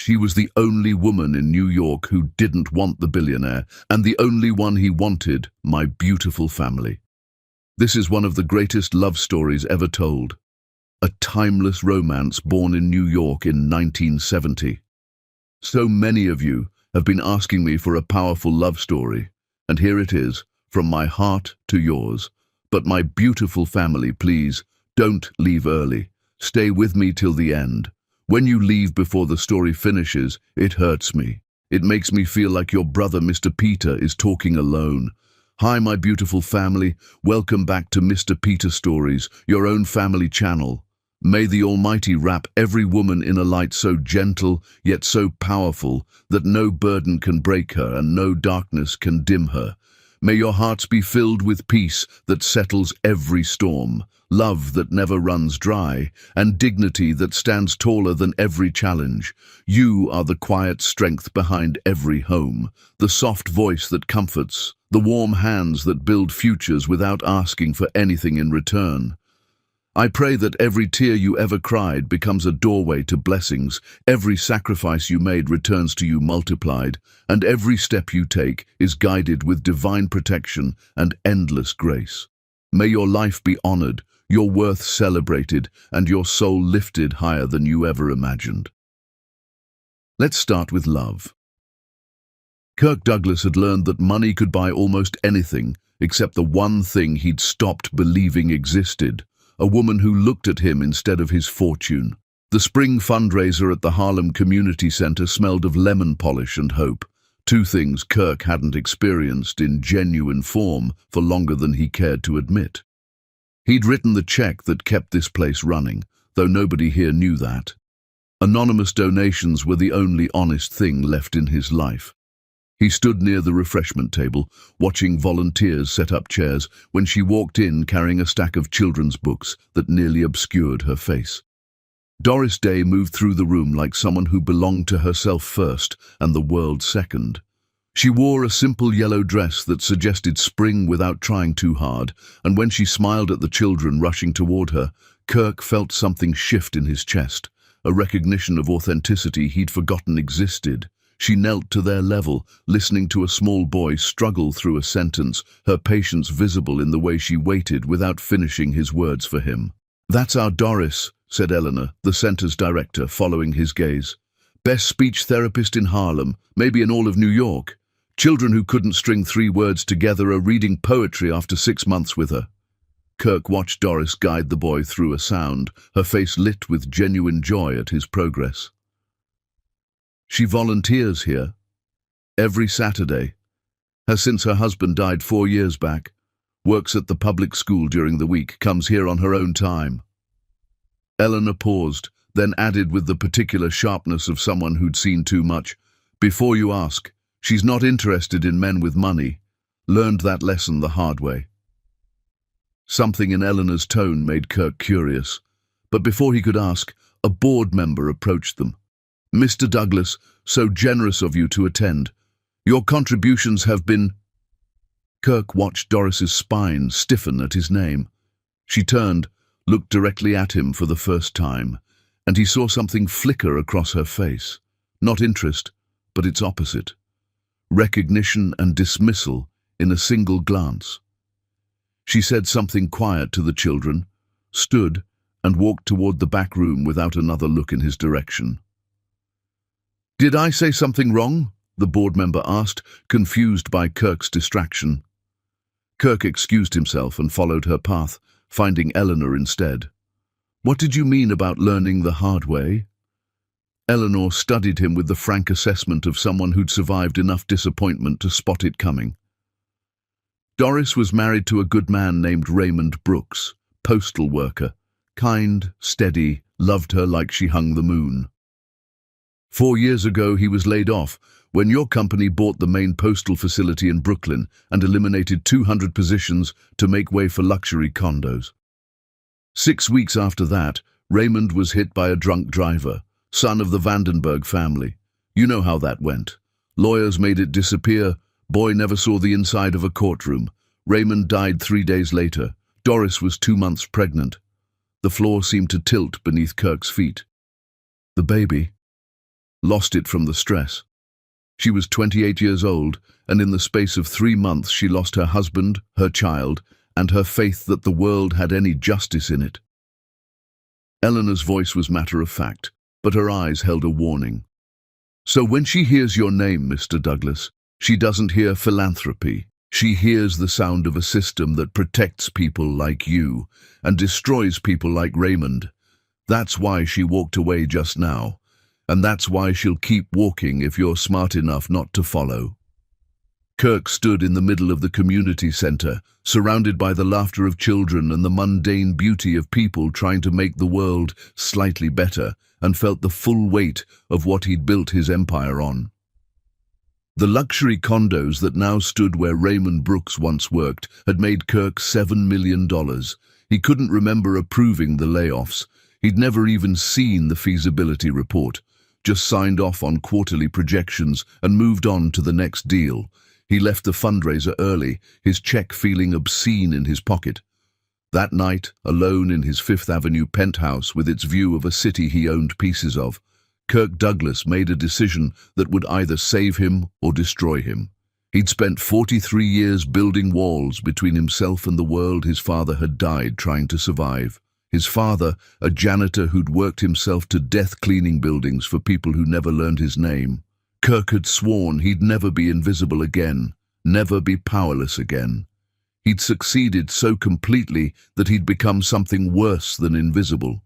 She was the only woman in New York who didn't want the billionaire, and the only one he wanted, my beautiful family. This is one of the greatest love stories ever told. A timeless romance born in New York in 1970. So many of you have been asking me for a powerful love story, and here it is, from my heart to yours. But my beautiful family, please, don't leave early. Stay with me till the end. When you leave before the story finishes, it hurts me. It makes me feel like your brother, Mr. Peter, is talking alone. Hi, my beautiful family. Welcome back to Mr. Peter Stories, your own family channel. May the Almighty wrap every woman in a light so gentle, yet so powerful, that no burden can break her and no darkness can dim her. May your hearts be filled with peace that settles every storm, love that never runs dry, and dignity that stands taller than every challenge. You are the quiet strength behind every home, the soft voice that comforts, the warm hands that build futures without asking for anything in return. I pray that every tear you ever cried becomes a doorway to blessings, every sacrifice you made returns to you multiplied, and every step you take is guided with divine protection and endless grace. May your life be honored, your worth celebrated, and your soul lifted higher than you ever imagined. Let's start with love. Kirk Douglas had learned that money could buy almost anything except the one thing he'd stopped believing existed. A woman who looked at him instead of his fortune. The spring fundraiser at the Harlem Community Center smelled of lemon polish and hope, two things Kirk hadn't experienced in genuine form for longer than he cared to admit. He'd written the check that kept this place running, though nobody here knew that. Anonymous donations were the only honest thing left in his life. He stood near the refreshment table, watching volunteers set up chairs, when she walked in carrying a stack of children's books that nearly obscured her face. Doris Day moved through the room like someone who belonged to herself first and the world second. She wore a simple yellow dress that suggested spring without trying too hard, and when she smiled at the children rushing toward her, Kirk felt something shift in his chest, a recognition of authenticity he'd forgotten existed. She knelt to their level, listening to a small boy struggle through a sentence, her patience visible in the way she waited without finishing his words for him. "That's our Doris," said Eleanor, the center's director, following his gaze. "Best speech therapist in Harlem, maybe in all of New York. Children who couldn't string 3 words together are reading poetry after 6 months with her." Kirk watched Doris guide the boy through a sound, her face lit with genuine joy at his progress. "She volunteers here every Saturday, has since her husband died 4 years back, works at the public school during the week, comes here on her own time." Eleanor paused, then added with the particular sharpness of someone who'd seen too much, "Before you ask, she's not interested in men with money. Learned that lesson the hard way." Something in Eleanor's tone made Kirk curious, but before he could ask, a board member approached them. "Mr. Douglas, so generous of you to attend. Your contributions have been—" Kirk watched Doris's spine stiffen at his name. She turned, looked directly at him for the first time, and he saw something flicker across her face. Not interest, but its opposite. Recognition and dismissal in a single glance. She said something quiet to the children, stood, and walked toward the back room without another look in his direction. "Did I say something wrong?" the board member asked, confused by Kirk's distraction. Kirk excused himself and followed her path, finding Eleanor instead. "What did you mean about learning the hard way?" Eleanor studied him with the frank assessment of someone who'd survived enough disappointment to spot it coming. Doris was married to a good man named Raymond Brooks, postal worker, kind, steady, loved her like she hung the moon. 4 years ago, he was laid off when your company bought the main postal facility in Brooklyn and eliminated 200 positions to make way for luxury condos. 6 weeks after that, Raymond was hit by a drunk driver, son of the Vandenberg family. You know how that went. Lawyers made it disappear. Boy never saw the inside of a courtroom. Raymond died 3 days later. Doris was 2 months pregnant. The floor seemed to tilt beneath Kirk's feet. The baby. lost it from the stress. She was 28 years old, and in the space of 3 months she lost her husband, her child, and her faith that the world had any justice in it. Eleanor's voice was matter-of-fact, but her eyes held a warning. So when she hears your name, Mr. Douglas, she doesn't hear philanthropy. She hears the sound of a system that protects people like you and destroys people like Raymond. That's why she walked away just now, and that's why she'll keep walking if you're smart enough not to follow. Kirk stood in the middle of the community center, surrounded by the laughter of children and the mundane beauty of people trying to make the world slightly better, and felt the full weight of what he'd built his empire on. The luxury condos that now stood where Raymond Brooks once worked had made Kirk $7 million. He couldn't remember approving the layoffs. He'd never even seen the feasibility report, just signed off on quarterly projections and moved on to the next deal. He left the fundraiser early, his check feeling obscene in his pocket. That night, alone in his Fifth Avenue penthouse with its view of a city he owned pieces of, Kirk Douglas made a decision that would either save him or destroy him. He'd spent 43 years building walls between himself and the world his father had died trying to survive. His father, a janitor who'd worked himself to death cleaning buildings for people who never learned his name. Kirk had sworn he'd never be invisible again, never be powerless again. He'd succeeded so completely that he'd become something worse than invisible.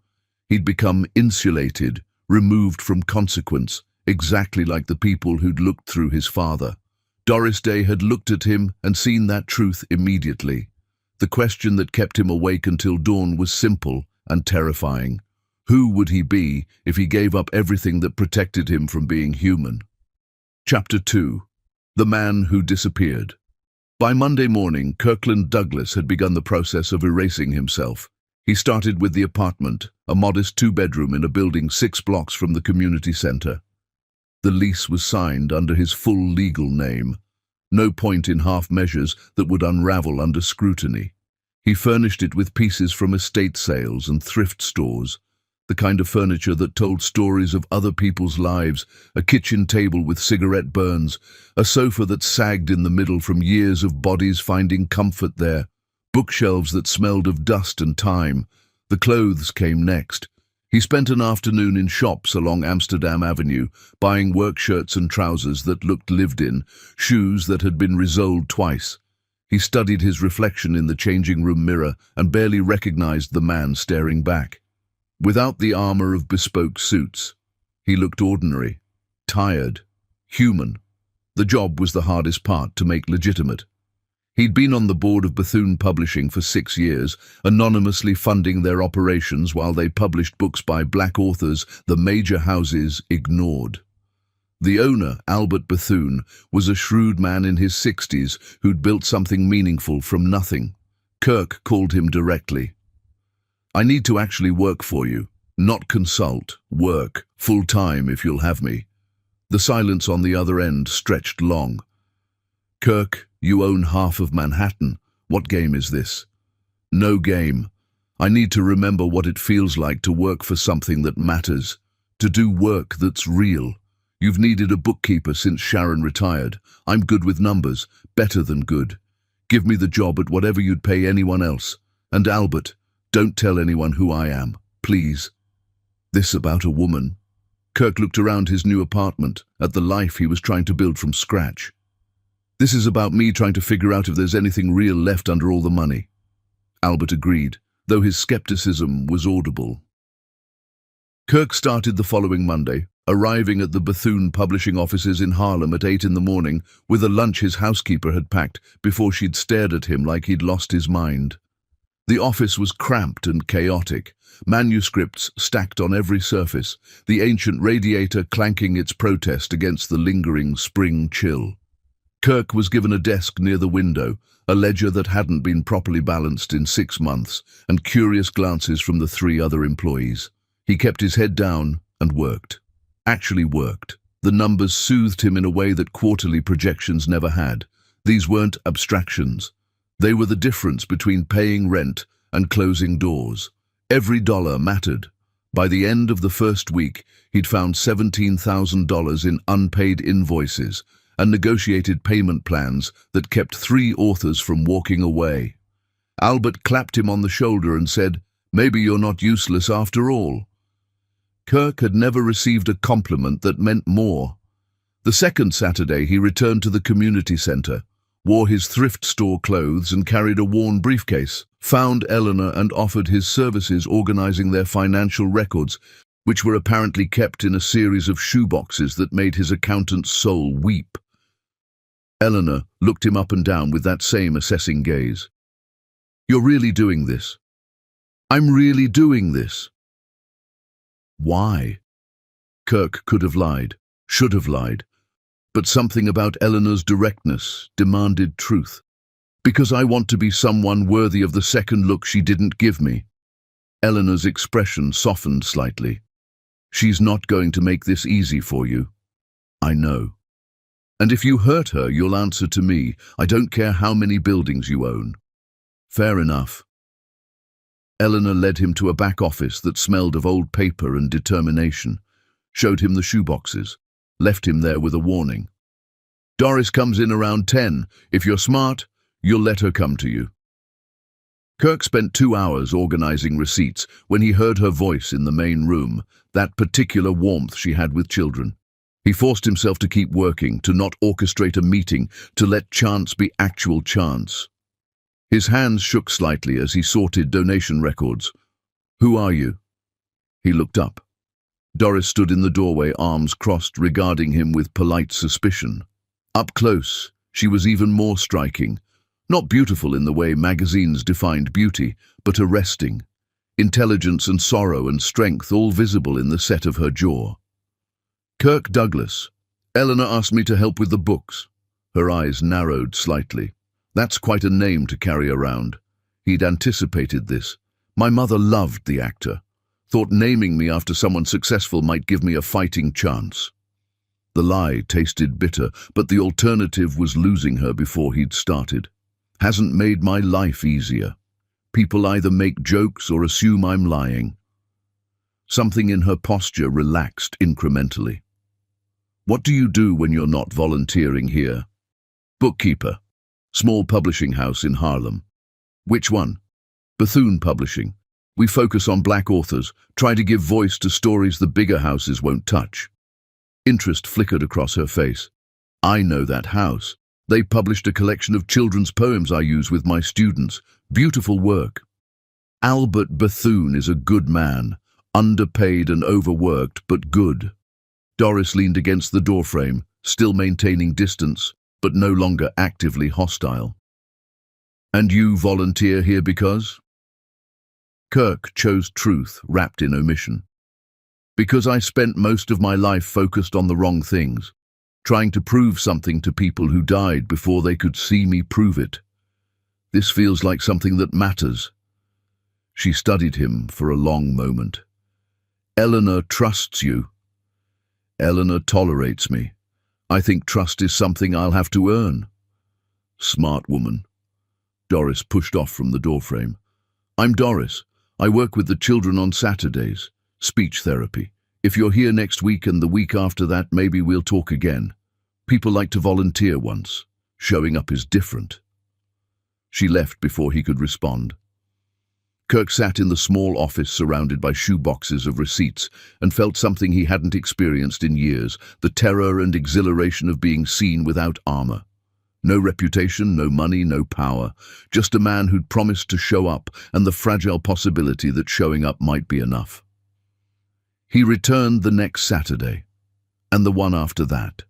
He'd become insulated, removed from consequence, exactly like the people who'd looked through his father. Doris Day had looked at him and seen that truth immediately. The question that kept him awake until dawn was simple and terrifying. Who would he be if he gave up everything that protected him from being human? Chapter 2. The Man Who Disappeared. By Monday morning, Kirkland Douglas had begun the process of erasing himself. He started with the apartment, a modest 2-bedroom in a building 6 blocks from the community center. The lease was signed under his full legal name. No point in half measures that would unravel under scrutiny. He furnished it with pieces from estate sales and thrift stores, the kind of furniture that told stories of other people's lives, a kitchen table with cigarette burns, a sofa that sagged in the middle from years of bodies finding comfort there, bookshelves that smelled of dust and time. The clothes came next. He spent an afternoon in shops along Amsterdam Avenue, buying work shirts and trousers that looked lived in, shoes that had been resoled twice. He studied his reflection in the changing room mirror and barely recognized the man staring back. Without the armor of bespoke suits, he looked ordinary, tired, human. The job was the hardest part to make legitimate. He'd been on the board of Bethune Publishing for 6 years, anonymously funding their operations while they published books by black authors the major houses ignored. The owner, Albert Bethune, was a shrewd man in his 60s who'd built something meaningful from nothing. Kirk called him directly. I need to actually work for you, not consult, work, full-time if you'll have me. The silence on the other end stretched long. Kirk, you own half of Manhattan. What game is this? No game. I need to remember what it feels like to work for something that matters, to do work that's real. You've needed a bookkeeper since Sharon retired. I'm good with numbers, better than good. Give me the job at whatever you'd pay anyone else. And Albert, don't tell anyone who I am, please. This about a woman. Kirk looked around his new apartment, at the life he was trying to build from scratch. This is about me trying to figure out if there's anything real left under all the money. Albert agreed, though his skepticism was audible. Kirk started the following Monday, arriving at the Bethune Publishing offices in Harlem at 8 in the morning with a lunch his housekeeper had packed before she'd stared at him like he'd lost his mind. The office was cramped and chaotic, manuscripts stacked on every surface, the ancient radiator clanking its protest against the lingering spring chill. Kirk was given a desk near the window, a ledger that hadn't been properly balanced in 6 months, and curious glances from the 3 other employees. He kept his head down and worked. Actually worked. The numbers soothed him in a way that quarterly projections never had. These weren't abstractions. They were the difference between paying rent and closing doors. Every dollar mattered. By the end of the first week, he'd found $17,000 in unpaid invoices and negotiated payment plans that kept 3 authors from walking away. Albert clapped him on the shoulder and said, "Maybe you're not useless after all." Kirk had never received a compliment that meant more. The second Saturday, he returned to the community center, wore his thrift store clothes and carried a worn briefcase, found Eleanor and offered his services organizing their financial records, which were apparently kept in a series of shoeboxes that made his accountant's soul weep. Eleanor looked him up and down with that same assessing gaze. "You're really doing this?" "I'm really doing this." Why? Kirk could have lied, should have lied, but something about Eleanor's directness demanded truth. "Because I want to be someone worthy of the second look she didn't give me." Eleanor's expression softened slightly. "She's not going to make this easy for you. I know. And if you hurt her, you'll answer to me. I don't care how many buildings you own." "Fair enough." Eleanor led him to a back office that smelled of old paper and determination, showed him the shoeboxes, left him there with a warning. "Doris comes in around 10. If you're smart, you'll let her come to you." Kirk spent 2 hours organizing receipts when he heard her voice in the main room, that particular warmth she had with children. He forced himself to keep working, to not orchestrate a meeting, to let chance be actual chance. His hands shook slightly as he sorted donation records. "Who are you?" He looked up. Doris stood in the doorway, arms crossed, regarding him with polite suspicion. Up close, she was even more striking. Not beautiful in the way magazines defined beauty, but arresting. Intelligence and sorrow and strength all visible in the set of her jaw. "Kirk Douglas. Eleanor asked me to help with the books." Her eyes narrowed slightly. That's quite a name to carry around. He'd anticipated this. My mother loved the actor. Thought naming me after someone successful might give me a fighting chance. The lie tasted bitter, but the alternative was losing her before he'd started. Hasn't made my life easier. People either make jokes or assume I'm lying. Something in her posture relaxed incrementally. "What do you do when you're not volunteering here?" "Bookkeeper. Small publishing house in Harlem." "Which one?" "Bethune Publishing. We focus on black authors, try to give voice to stories the bigger houses won't touch." Interest flickered across her face. "I know that house. They published a collection of children's poems I use with my students. Beautiful work." "Albert Bethune is a good man, underpaid and overworked, but good." Doris leaned against the doorframe, still maintaining distance, but no longer actively hostile. "And you volunteer here because?" Kirk chose truth wrapped in omission. "Because I spent most of my life focused on the wrong things, trying to prove something to people who died before they could see me prove it. This feels like something that matters." She studied him for a long moment. "Eleanor trusts you." "Eleanor tolerates me. I think trust is something I'll have to earn." "Smart woman." Doris pushed off from the doorframe. "I'm Doris. I work with the children on Saturdays. Speech therapy. If you're here next week and the week after that, maybe we'll talk again. People like to volunteer once. Showing up is different." She left before he could respond. Kirk sat in the small office surrounded by shoeboxes of receipts and felt something he hadn't experienced in years, the terror and exhilaration of being seen without armor. No reputation, no money, no power, just a man who'd promised to show up and the fragile possibility that showing up might be enough. He returned the next Saturday, and the one after that.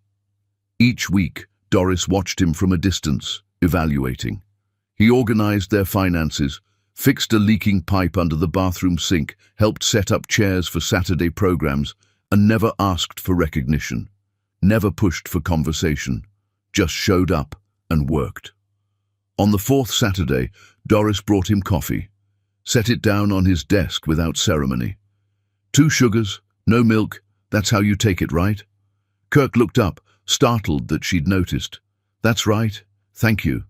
Each week, Doris watched him from a distance, evaluating. He organized their finances, fixed a leaking pipe under the bathroom sink, helped set up chairs for Saturday programs, and never asked for recognition, never pushed for conversation, just showed up and worked. On the 4th Saturday, Doris brought him coffee, set it down on his desk without ceremony. 2 sugars, no milk, that's how you take it, right? Kirk looked up, startled that she'd noticed. "That's right, thank you."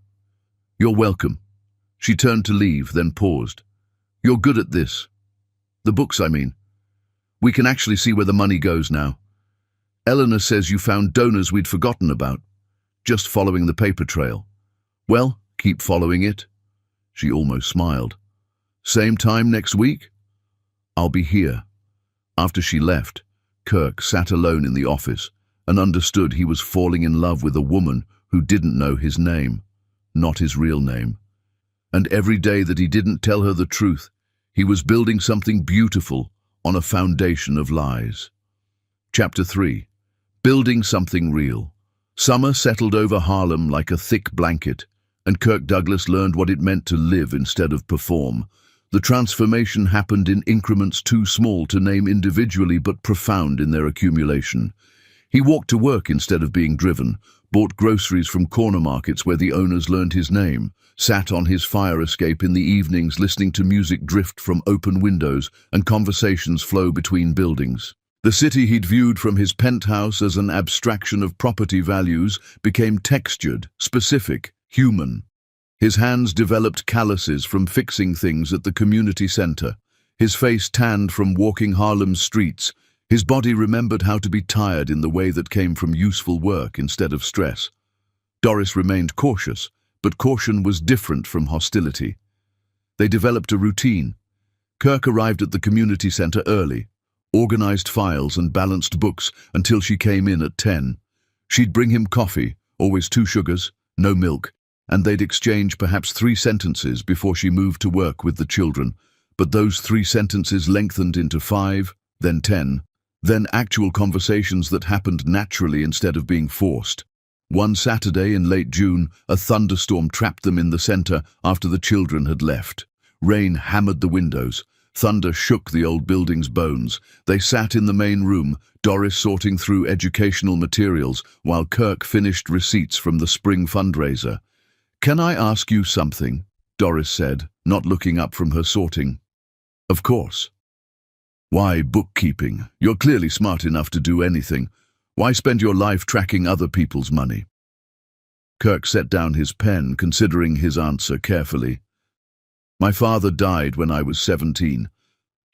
"You're welcome." She turned to leave, then paused. "You're good at this. The books, I mean." We can actually see where the money goes now. Eleanor says you found donors we'd forgotten about, just following the paper trail. Well, keep following it. She almost smiled. Same time next week? I'll be here. After she left, Kirk sat alone in the office and understood he was falling in love with a woman who didn't know his name, not his real name. And every day that he didn't tell her the truth, he was building something beautiful on a foundation of lies. Chapter 3. Building something real. Summer settled over Harlem like a thick blanket, and Kirk Douglas learned what it meant to live instead of perform. The transformation happened in increments too small to name individually but profound in their accumulation. He walked to work instead of being driven, bought groceries from corner markets where the owners learned his name, sat on his fire escape in the evenings listening to music drift from open windows and conversations flow between buildings. The city he'd viewed from his penthouse as an abstraction of property values became textured, specific, human. His hands developed calluses from fixing things at the community center. His face tanned from walking Harlem's streets. His body remembered how to be tired in the way that came from useful work instead of stress. Doris remained cautious, but caution was different from hostility. They developed a routine. Kirk arrived at the community center early, organized files and balanced books until she came in at 10. She'd bring him coffee, always 2 sugars, no milk, and they'd exchange perhaps 3 sentences before she moved to work with the children. But those 3 sentences lengthened into 5, then 10, then actual conversations that happened naturally instead of being forced. One Saturday in late June, a thunderstorm trapped them in the center after the children had left. Rain hammered the windows. Thunder shook the old building's bones. They sat in the main room, Doris sorting through educational materials while Kirk finished receipts from the spring fundraiser. "Can I ask you something?" Doris said, not looking up from her sorting. "Of course." "Why bookkeeping? You're clearly smart enough to do anything. Why spend your life tracking other people's money?" Kirk set down his pen, considering his answer carefully. "My father died when I was 17.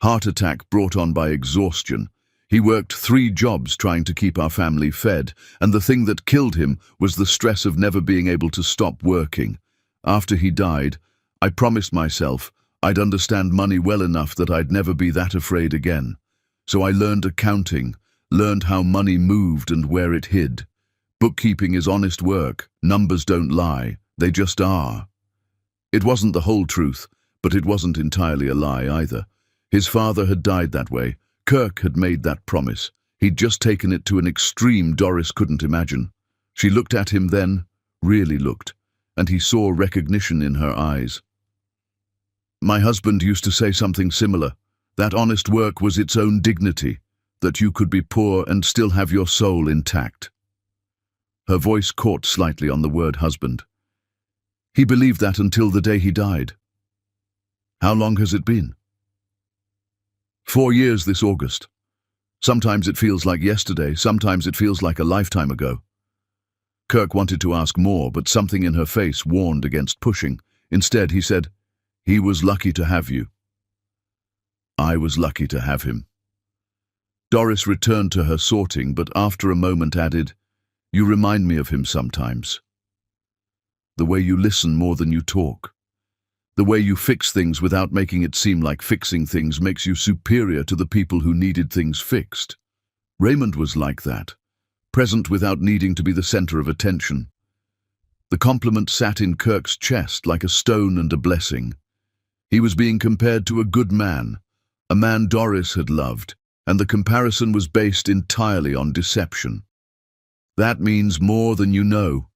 Heart attack brought on by exhaustion. He worked 3 jobs trying to keep our family fed, and the thing that killed him was the stress of never being able to stop working. After he died, I promised myself I'd understand money well enough that I'd never be that afraid again. So I learned accounting, learned how money moved and where it hid. Bookkeeping is honest work. Numbers don't lie. They just are." It wasn't the whole truth, but it wasn't entirely a lie either. His father had died that way. Kirk had made that promise. He'd just taken it to an extreme Doris couldn't imagine. She looked at him then, really looked, and he saw recognition in her eyes. "My husband used to say something similar. That honest work was its own dignity, that you could be poor and still have your soul intact." Her voice caught slightly on the word husband. "He believed that until the day he died." "How long has it been?" 4 years this August. Sometimes it feels like yesterday, sometimes it feels like a lifetime ago." Kirk wanted to ask more, but something in her face warned against pushing. Instead, he said, "He was lucky to have you." "I was lucky to have him." Doris returned to her sorting, but after a moment added, "You remind me of him sometimes. The way you listen more than you talk. The way you fix things without making it seem like fixing things makes you superior to the people who needed things fixed. Raymond was like that, present without needing to be the center of attention." The compliment sat in Kirk's chest like a stone and a blessing. He was being compared to a good man, a man Doris had loved, and the comparison was based entirely on deception. "That means more than you know."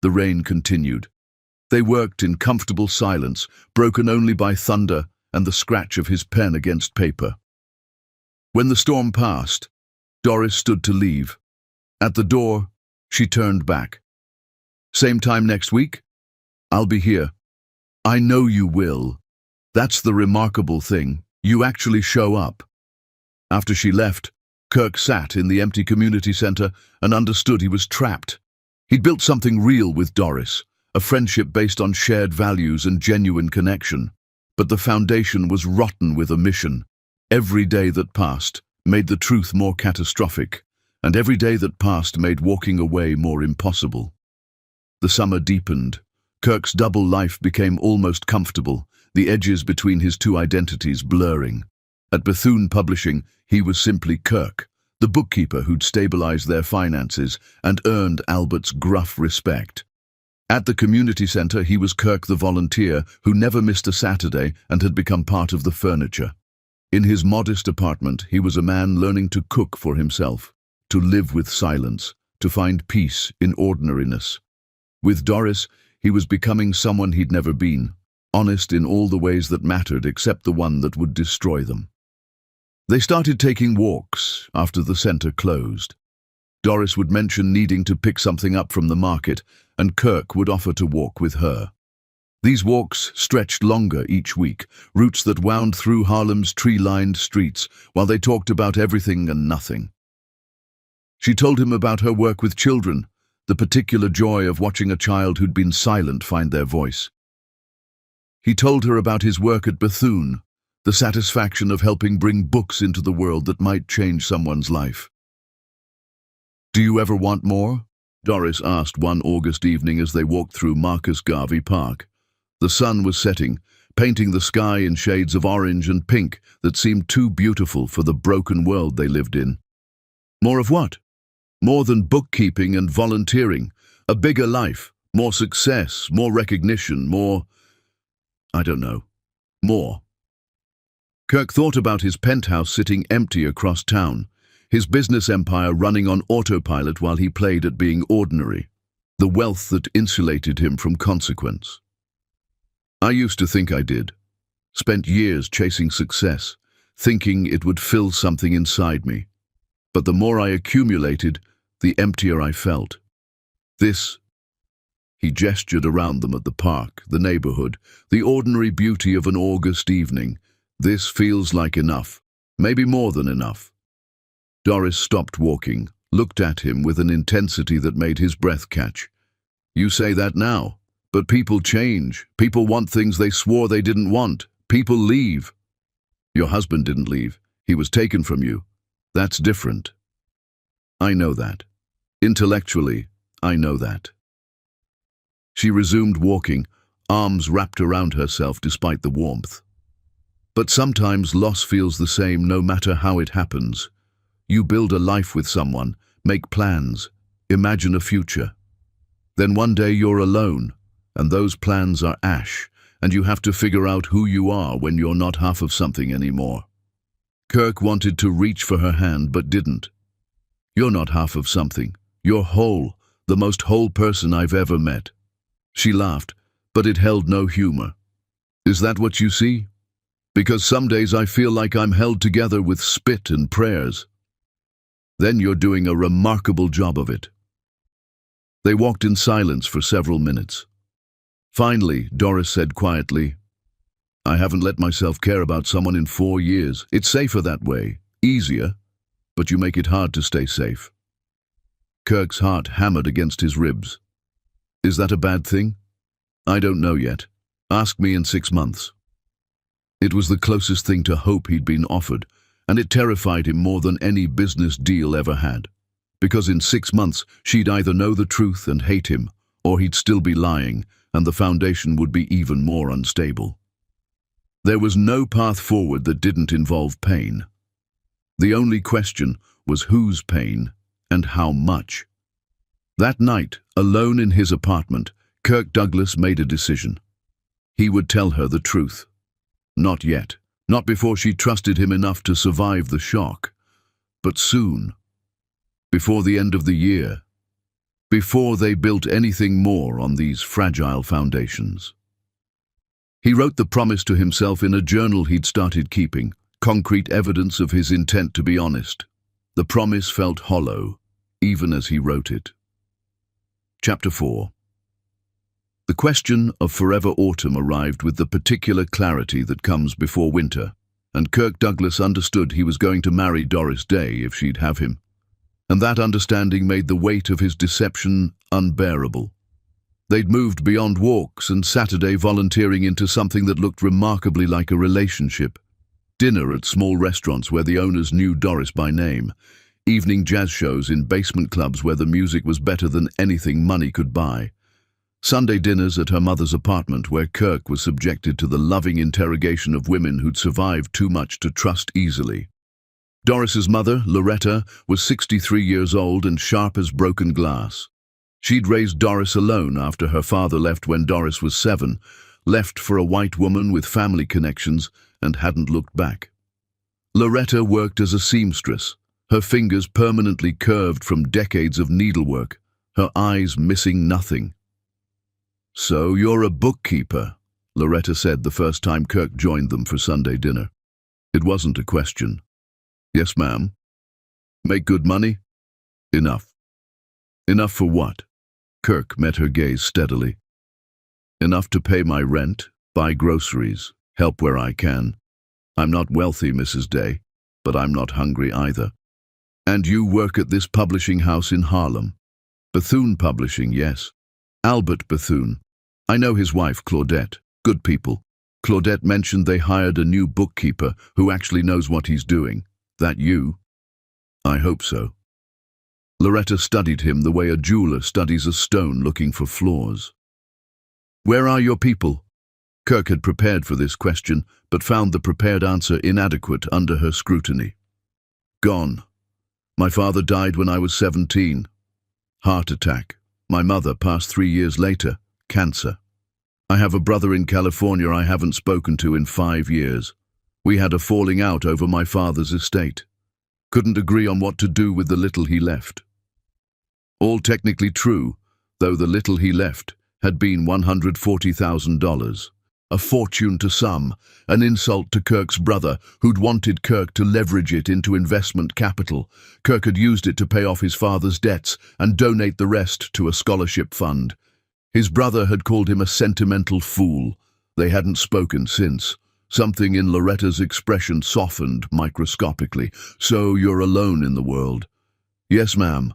The rain continued. They worked in comfortable silence, broken only by thunder and the scratch of his pen against paper. When the storm passed, Doris stood to leave. At the door, she turned back. "Same time next week? I'll be here." "I know you will. That's the remarkable thing. You actually show up." After she left, Kirk sat in the empty community center and understood he was trapped. He'd built something real with Doris, a friendship based on shared values and genuine connection. But the foundation was rotten with omission. Every day that passed made the truth more catastrophic, and every day that passed made walking away more impossible. The summer deepened. Kirk's double life became almost comfortable, the edges between his two identities blurring. At Bethune Publishing, he was simply Kirk, the bookkeeper who'd stabilized their finances and earned Albert's gruff respect. At the community center, he was Kirk the volunteer who never missed a Saturday and had become part of the furniture. In his modest apartment, he was a man learning to cook for himself, to live with silence, to find peace in ordinariness. With Doris, he was becoming someone he'd never been, honest in all the ways that mattered except the one that would destroy them. They started taking walks after the center closed. Doris would mention needing to pick something up from the market, and Kirk would offer to walk with her. These walks stretched longer each week, routes that wound through Harlem's tree-lined streets, while they talked about everything and nothing. She told him about her work with children, the particular joy of watching a child who'd been silent find their voice. He told her about his work at Bethune, the satisfaction of helping bring books into the world that might change someone's life. "Do you ever want more?" Doris asked one August evening as they walked through Marcus Garvey Park. The sun was setting, painting the sky in shades of orange and pink that seemed too beautiful for the broken world they lived in. More of what? More than bookkeeping and volunteering. A bigger life, more success, more recognition, more... I don't know. More. Kirk thought about his penthouse sitting empty across town, his business empire running on autopilot while he played at being ordinary, the wealth that insulated him from consequence. "I used to think I did. Spent years chasing success, thinking it would fill something inside me. But the more I accumulated, the emptier I felt. This," he gestured around them at the park, the neighborhood, the ordinary beauty of an August evening. "This feels like enough, maybe more than enough." Doris stopped walking, looked at him with an intensity that made his breath catch. "You say that now, but people change. People want things they swore they didn't want. People leave. Your husband didn't leave. He was taken from you. That's different." "I know that. Intellectually, I know that." She resumed walking, arms wrapped around herself despite the warmth. "But sometimes loss feels the same no matter how it happens. You build a life with someone, make plans, imagine a future. Then one day you're alone, and those plans are ash, and you have to figure out who you are when you're not half of something anymore." Kirk wanted to reach for her hand but didn't. "You're not half of something. You're whole, the most whole person I've ever met." She laughed, but it held no humor. "Is that what you see? Because some days I feel like I'm held together with spit and prayers." "Then you're doing a remarkable job of it." They walked in silence for several minutes. Finally, Doris said quietly, "I haven't let myself care about someone in 4 years. It's safer that way, easier, but you make it hard to stay safe." Kirk's heart hammered against his ribs. "Is that a bad thing?" "I don't know yet. Ask me in 6 months." It was the closest thing to hope he'd been offered, and it terrified him more than any business deal ever had. Because in 6 months, she'd either know the truth and hate him, or he'd still be lying, and the foundation would be even more unstable. There was no path forward that didn't involve pain. The only question was whose pain and how much. That night, alone in his apartment, Kirk Douglas made a decision. He would tell her the truth. Not yet, not before she trusted him enough to survive the shock, but soon, before the end of the year, before they built anything more on these fragile foundations. He wrote the promise to himself in a journal he'd started keeping, concrete evidence of his intent to be honest. The promise felt hollow, even as he wrote it. Chapter 4. The question of forever autumn arrived with the particular clarity that comes before winter, and Kirk Douglas understood he was going to marry Doris Day if she'd have him. And that understanding made the weight of his deception unbearable. They'd moved beyond walks and Saturday volunteering into something that looked remarkably like a relationship. Dinner at small restaurants where the owners knew Doris by name. Evening jazz shows in basement clubs where the music was better than anything money could buy. Sunday dinners at her mother's apartment where Kirk was subjected to the loving interrogation of women who'd survived too much to trust easily. Doris's mother, Loretta, was 63 years old and sharp as broken glass. She'd raised Doris alone after her father left when Doris was 7, left for a white woman with family connections, and hadn't looked back. Loretta worked as a seamstress, her fingers permanently curved from decades of needlework, her eyes missing nothing. "So you're a bookkeeper," Loretta said the first time Kirk joined them for Sunday dinner. It wasn't a question. "Yes, ma'am." "Make good money?" "Enough." "Enough for what?" Kirk met her gaze steadily. "Enough to pay my rent, buy groceries, help where I can. I'm not wealthy, Mrs. Day, but I'm not hungry either." "And you work at this publishing house in Harlem?" "Bethune Publishing, yes. Albert Bethune. I know his wife, Claudette. Good people. Claudette mentioned they hired a new bookkeeper who actually knows what he's doing. That you?" "I hope so." Loretta studied him the way a jeweler studies a stone looking for flaws. "Where are your people?" Kirk had prepared for this question, but found the prepared answer inadequate under her scrutiny. "Gone. My father died when I was 17. Heart attack. My mother passed 3 years later. Cancer. I have a brother in California I haven't spoken to in 5 years. We had a falling out over my father's estate. Couldn't agree on what to do with the little he left." All technically true, though the little he left had been $140,000. A fortune to some, an insult to Kirk's brother, who'd wanted Kirk to leverage it into investment capital. Kirk had used it to pay off his father's debts and donate the rest to a scholarship fund. His brother had called him a sentimental fool. They hadn't spoken since. Something in Loretta's expression softened microscopically. "So you're alone in the world?" "Yes, ma'am."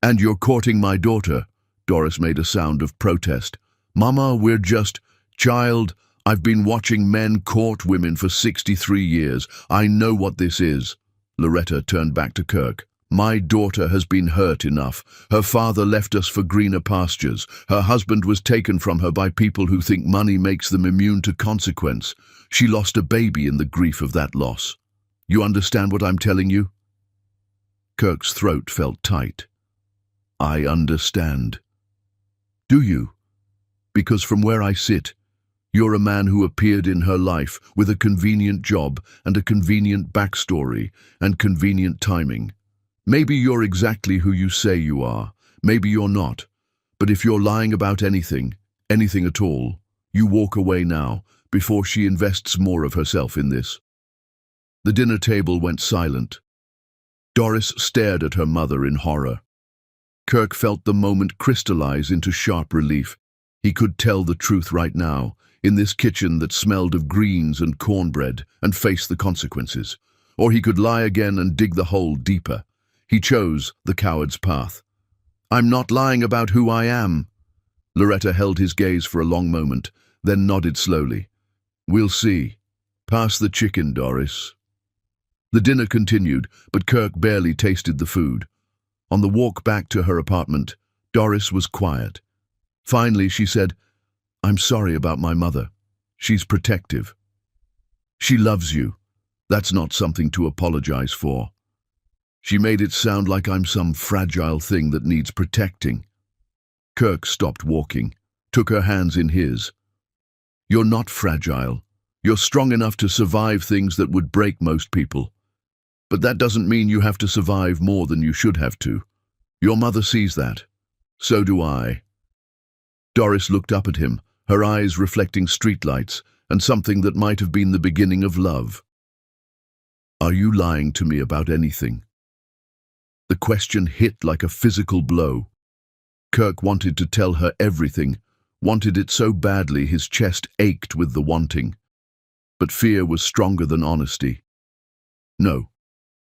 "And you're courting my daughter?" Doris made a sound of protest. "Mama, we're just... Child, I've been watching men court women for 63 years. I know what this is." Loretta turned back to Kirk. "My daughter has been hurt enough. Her father left us for greener pastures. Her husband was taken from her by people who think money makes them immune to consequence. She lost a baby in the grief of that loss. You understand what I'm telling you?" Kirk's throat felt tight. "I understand." "Do you? Because from where I sit, you're a man who appeared in her life with a convenient job and a convenient backstory and convenient timing. Maybe you're exactly who you say you are. Maybe you're not. But if you're lying about anything, anything at all, you walk away now, before she invests more of herself in this." The dinner table went silent. Doris stared at her mother in horror. Kirk felt the moment crystallize into sharp relief. He could tell the truth right now, in this kitchen that smelled of greens and cornbread, and face the consequences. Or he could lie again and dig the hole deeper. He chose the coward's path. "I'm not lying about who I am." Loretta held his gaze for a long moment, then nodded slowly. "We'll see. Pass the chicken, Doris." The dinner continued, but Kirk barely tasted the food. On the walk back to her apartment, Doris was quiet. Finally, she said, "I'm sorry about my mother. She's protective. She loves you. That's not something to apologize for. She made it sound like I'm some fragile thing that needs protecting." Kirk stopped walking, took her hands in his. "You're not fragile. You're strong enough to survive things that would break most people. But that doesn't mean you have to survive more than you should have to. Your mother sees that. So do I." Doris looked up at him, her eyes reflecting streetlights and something that might have been the beginning of love. "Are you lying to me about anything?" The question hit like a physical blow. Kirk wanted to tell her everything, wanted it so badly his chest ached with the wanting. But fear was stronger than honesty. "No,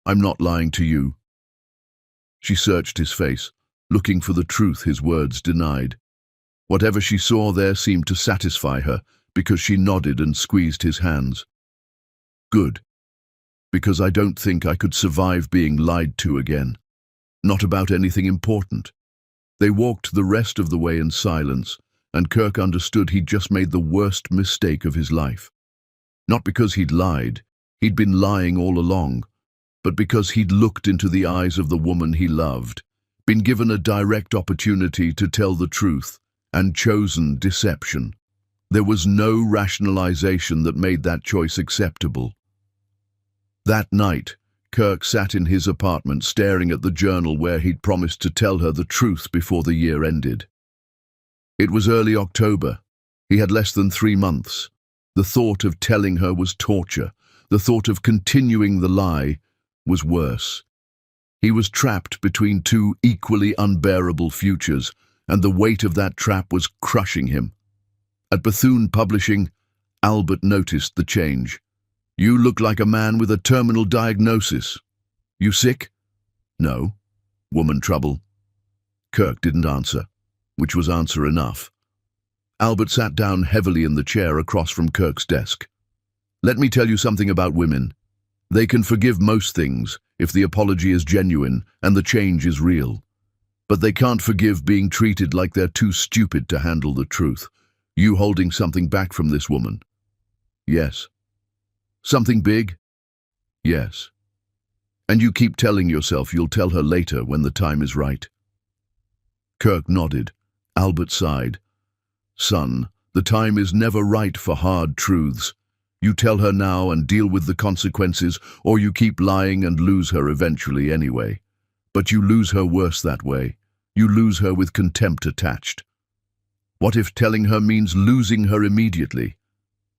I'm not lying to you." She searched his face, looking for the truth his words denied. Whatever she saw there seemed to satisfy her, because she nodded and squeezed his hands. "Good. Because I don't think I could survive being lied to again. Not about anything important. They walked the rest of the way in silence, and Kirk understood he'd just made the worst mistake of his life. Not because he'd lied, he'd been lying all along, but because he'd looked into the eyes of the woman he loved, been given a direct opportunity to tell the truth, and chosen deception. There was no rationalization that made that choice acceptable. That night, Kirk sat in his apartment staring at the journal where he'd promised to tell her the truth before the year ended. It was early October. He had less than 3 months. The thought of telling her was torture. The thought of continuing the lie was worse. He was trapped between two equally unbearable futures, and the weight of that trap was crushing him. At Bethune Publishing, Albert noticed the change. "You look like a man with a terminal diagnosis. You sick?" "No." "Woman trouble?" Kirk didn't answer, which was answer enough. Albert sat down heavily in the chair across from Kirk's desk. "Let me tell you something about women. They can forgive most things if the apology is genuine and the change is real. But they can't forgive being treated like they're too stupid to handle the truth. You holding something back from this woman?" "Yes." "Something big?" "Yes." "And you keep telling yourself you'll tell her later when the time is right?" Kirk nodded. Albert sighed. "Son, the time is never right for hard truths. You tell her now and deal with the consequences, or you keep lying and lose her eventually anyway. But you lose her worse that way. You lose her with contempt attached. What if telling her means losing her immediately?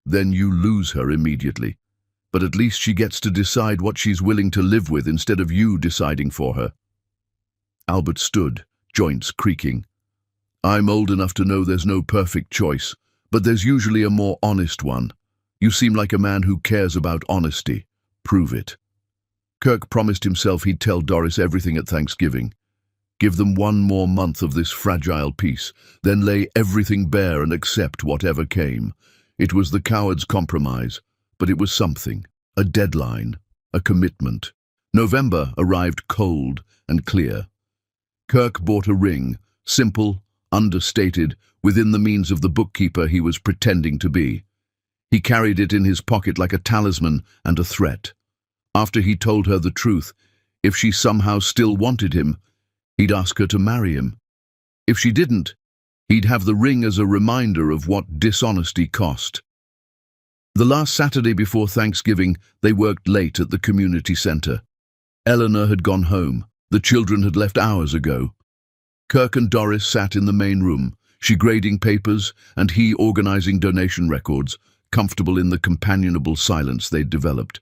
Then you lose her immediately. But at least she gets to decide what she's willing to live with instead of you deciding for her." Albert stood, joints creaking. "I'm old enough to know there's no perfect choice, but there's usually a more honest one. You seem like a man who cares about honesty. Prove it." Kirk promised himself he'd tell Doris everything at Thanksgiving. Give them 1 more month of this fragile peace, then lay everything bare and accept whatever came. It was the coward's compromise, but it was something, a deadline, a commitment. November arrived cold and clear. Kirk bought a ring, simple, understated, within the means of the bookkeeper he was pretending to be. He carried it in his pocket like a talisman and a threat. After he told her the truth, if she somehow still wanted him, he'd ask her to marry him. If she didn't, he'd have the ring as a reminder of what dishonesty cost. The last Saturday before Thanksgiving, they worked late at the community center. Eleanor had gone home. The children had left hours ago. Kirk and Doris sat in the main room, she grading papers and he organizing donation records, comfortable in the companionable silence they'd developed.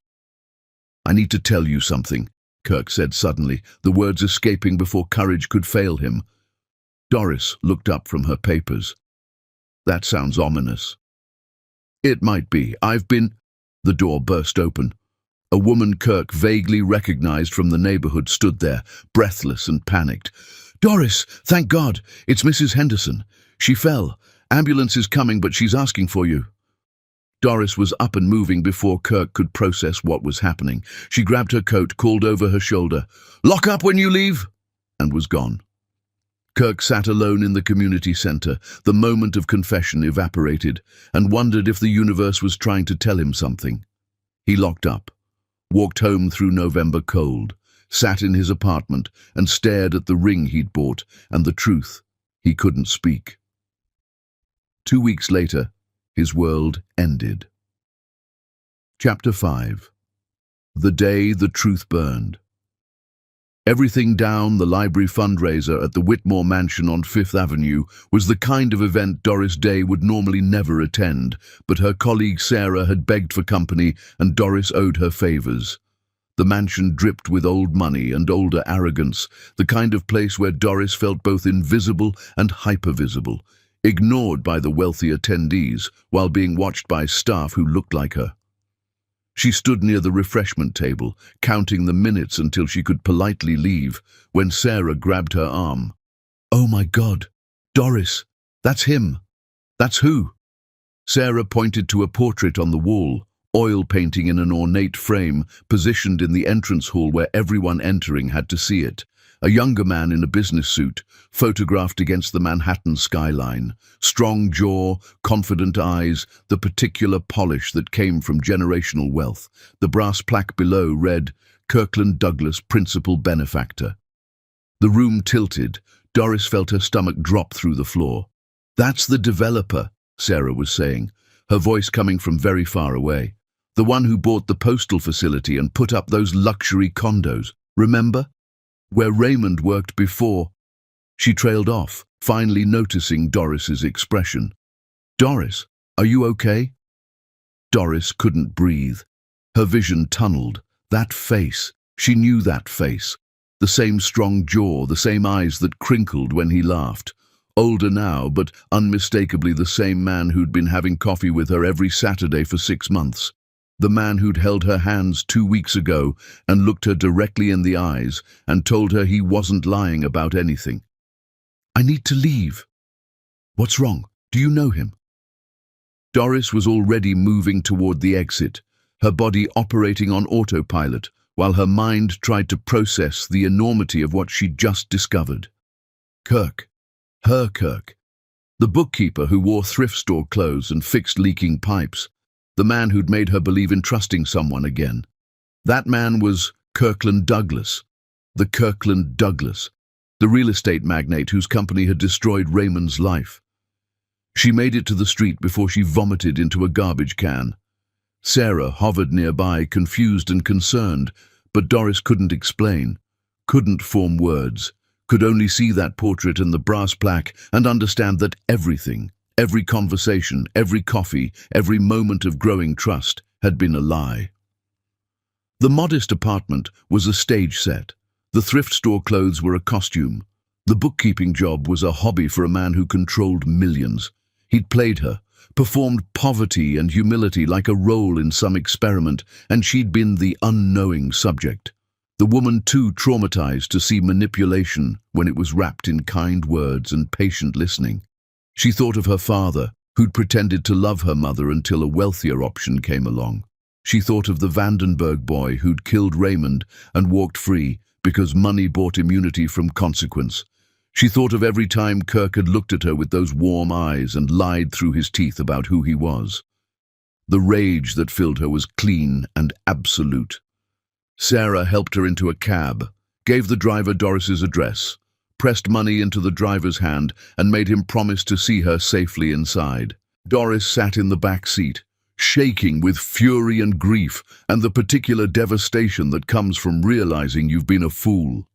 "I need to tell you something," Kirk said suddenly, the words escaping before courage could fail him. Doris looked up from her papers. "That sounds ominous." "It might be. I've been—" The door burst open. A woman Kirk vaguely recognized from the neighborhood stood there, breathless and panicked. "Doris, thank God, it's Mrs. Henderson. She fell. Ambulance is coming, but she's asking for you." Doris was up and moving before Kirk could process what was happening. She grabbed her coat, called over her shoulder, "Lock up when you leave," and was gone. Kirk sat alone in the community center. The moment of confession evaporated, and wondered if the universe was trying to tell him something. He locked up, walked home through November cold, sat in his apartment and stared at the ring he'd bought and the truth he couldn't speak. 2 weeks later, his world ended. Chapter 5. The Day the Truth Burned. Everything down the library fundraiser at the Whitmore Mansion on 5th Avenue was the kind of event Doris Day would normally never attend, but her colleague Sarah had begged for company and Doris owed her favors. The mansion dripped with old money and older arrogance, the kind of place where Doris felt both invisible and hypervisible, ignored by the wealthy attendees while being watched by staff who looked like her. She stood near the refreshment table, counting the minutes until she could politely leave, when Sarah grabbed her arm. "Oh my God, Doris, that's him. That's who?" Sarah pointed to a portrait on the wall, oil painting in an ornate frame positioned in the entrance hall where everyone entering had to see it. A younger man in a business suit, photographed against the Manhattan skyline. Strong jaw, confident eyes, the particular polish that came from generational wealth. The brass plaque below read, Kirkland Douglas, Principal Benefactor. The room tilted. Doris felt her stomach drop through the floor. "That's the developer," Sarah was saying, her voice coming from very far away. "The one who bought the postal facility and put up those luxury condos. Remember? Where Raymond worked before." She trailed off, finally noticing Doris's expression. "Doris, are you okay?" Doris couldn't breathe. Her vision tunneled. That face, she knew that face. The same strong jaw, the same eyes that crinkled when he laughed. Older now, but unmistakably the same man who'd been having coffee with her every Saturday for 6 months. The man who'd held her hands 2 weeks ago and looked her directly in the eyes and told her he wasn't lying about anything. "I need to leave." "What's wrong? Do you know him?" Doris was already moving toward the exit, her body operating on autopilot, while her mind tried to process the enormity of what she'd just discovered. Kirk. Her Kirk. The bookkeeper who wore thrift store clothes and fixed leaking pipes. The man who'd made her believe in trusting someone again. That man was Kirkland Douglas. The Kirkland Douglas. The real estate magnate whose company had destroyed Raymond's life. She made it to the street before she vomited into a garbage can. Sarah hovered nearby, confused and concerned, but Doris couldn't explain, couldn't form words, could only see that portrait and the brass plaque and understand that everything, every conversation, every coffee, every moment of growing trust had been a lie. The modest apartment was a stage set. The thrift store clothes were a costume. The bookkeeping job was a hobby for a man who controlled millions. He'd played her, performed poverty and humility like a role in some experiment, and she'd been the unknowing subject. The woman too traumatized to see manipulation when it was wrapped in kind words and patient listening. She thought of her father, who'd pretended to love her mother until a wealthier option came along. She thought of the Vandenberg boy who'd killed Raymond and walked free because money bought immunity from consequence. She thought of every time Kirk had looked at her with those warm eyes and lied through his teeth about who he was. The rage that filled her was clean and absolute. Sarah helped her into a cab, gave the driver Doris's address, pressed money into the driver's hand and made him promise to see her safely inside. Doris sat in the back seat, shaking with fury and grief and the particular devastation that comes from realizing you've been a fool.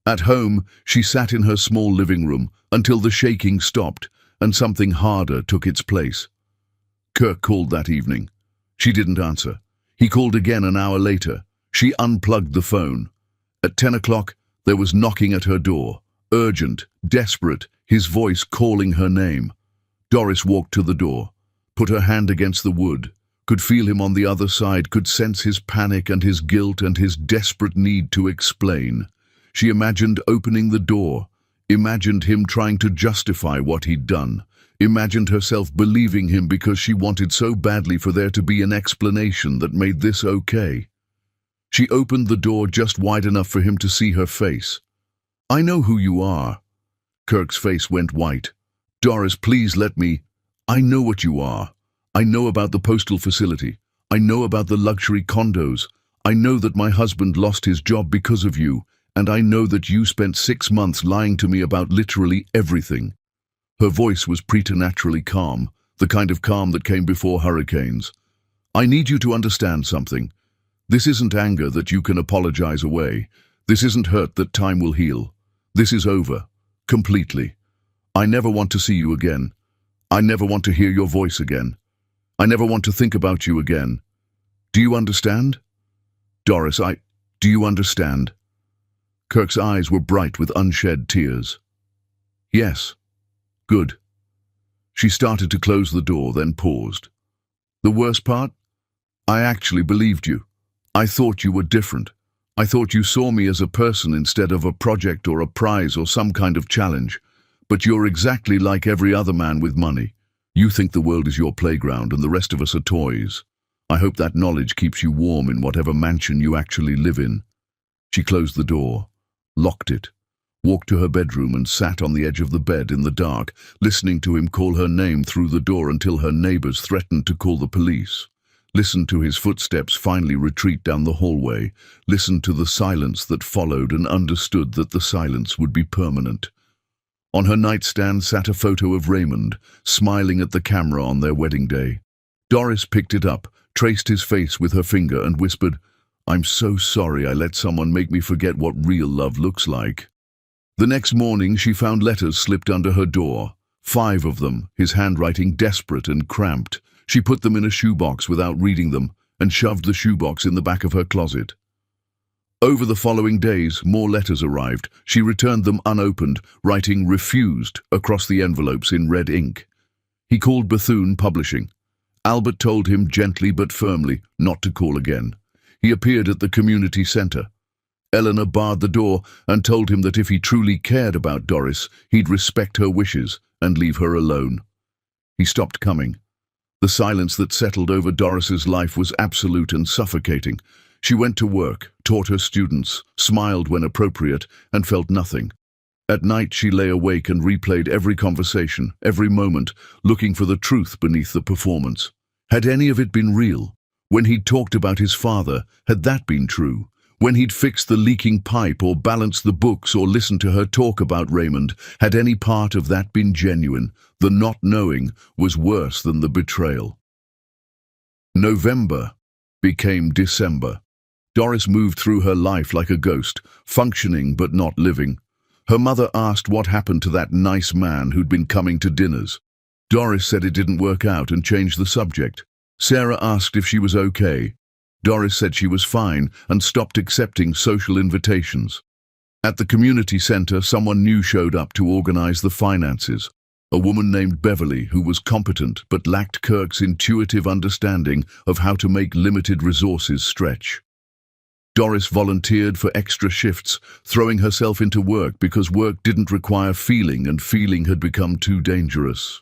At home, she sat in her small living room until the shaking stopped and something harder took its place. Kirk called that evening. She didn't answer. He called again an hour later. She unplugged the phone. At 10 o'clock, there was knocking at her door. Urgent, desperate, his voice calling her name. Doris walked to the door, put her hand against the wood, could feel him on the other side, could sense his panic and his guilt and his desperate need to explain. She imagined opening the door, imagined him trying to justify what he'd done, imagined herself believing him because she wanted so badly for there to be an explanation that made this okay. She opened the door just wide enough for him to see her face. "I know who you are." Kirk's face went white. "Doris, please let me. I know what you are. I know about the postal facility. I know about the luxury condos. I know that my husband lost his job because of you, and I know that you spent 6 months lying to me about literally everything." Her voice was preternaturally calm, the kind of calm that came before hurricanes. "I need you to understand something. This isn't anger that you can apologize away. This isn't hurt that time will heal. This is over. Completely. I never want to see you again. I never want to hear your voice again. I never want to think about you again. Do you understand?" "Doris, do you understand?" Kirk's eyes were bright with unshed tears. "Yes. Good." She started to close the door, then paused. "The worst part? I actually believed you. I thought you were different. I thought you saw me as a person instead of a project or a prize or some kind of challenge. But you're exactly like every other man with money. You think the world is your playground and the rest of us are toys. I hope that knowledge keeps you warm in whatever mansion you actually live in." She closed the door, locked it, walked to her bedroom and sat on the edge of the bed in the dark, listening to him call her name through the door until her neighbors threatened to call the police. Listened to his footsteps finally retreat down the hallway, listened to the silence that followed and understood that the silence would be permanent. On her nightstand sat a photo of Raymond, smiling at the camera on their wedding day. Doris picked it up, traced his face with her finger and whispered, "I'm so sorry I let someone make me forget what real love looks like." The next morning she found letters slipped under her door, 5 of them, his handwriting desperate and cramped. She put them in a shoebox without reading them and shoved the shoebox in the back of her closet. Over the following days, more letters arrived. She returned them unopened, writing "refused" across the envelopes in red ink. He called Bethune Publishing. Albert told him gently but firmly not to call again. He appeared at the community center. Eleanor barred the door and told him that if he truly cared about Doris, he'd respect her wishes and leave her alone. He stopped coming. The silence that settled over Doris's life was absolute and suffocating. She went to work, taught her students, smiled when appropriate, and felt nothing. At night she lay awake and replayed every conversation, every moment, looking for the truth beneath the performance. Had any of it been real? When he'd talked about his father, had that been true? When he'd fixed the leaking pipe or balanced the books or listened to her talk about Raymond, had any part of that been genuine? The not knowing was worse than the betrayal. November became December. Doris moved through her life like a ghost, functioning but not living. Her mother asked what happened to that nice man who'd been coming to dinners. Doris said it didn't work out and changed the subject. Sarah asked if she was okay. Doris said she was fine and stopped accepting social invitations. At the community center, someone new showed up to organize the finances. A woman named Beverly, who was competent but lacked Kirk's intuitive understanding of how to make limited resources stretch. Doris volunteered for extra shifts, throwing herself into work because work didn't require feeling and feeling had become too dangerous.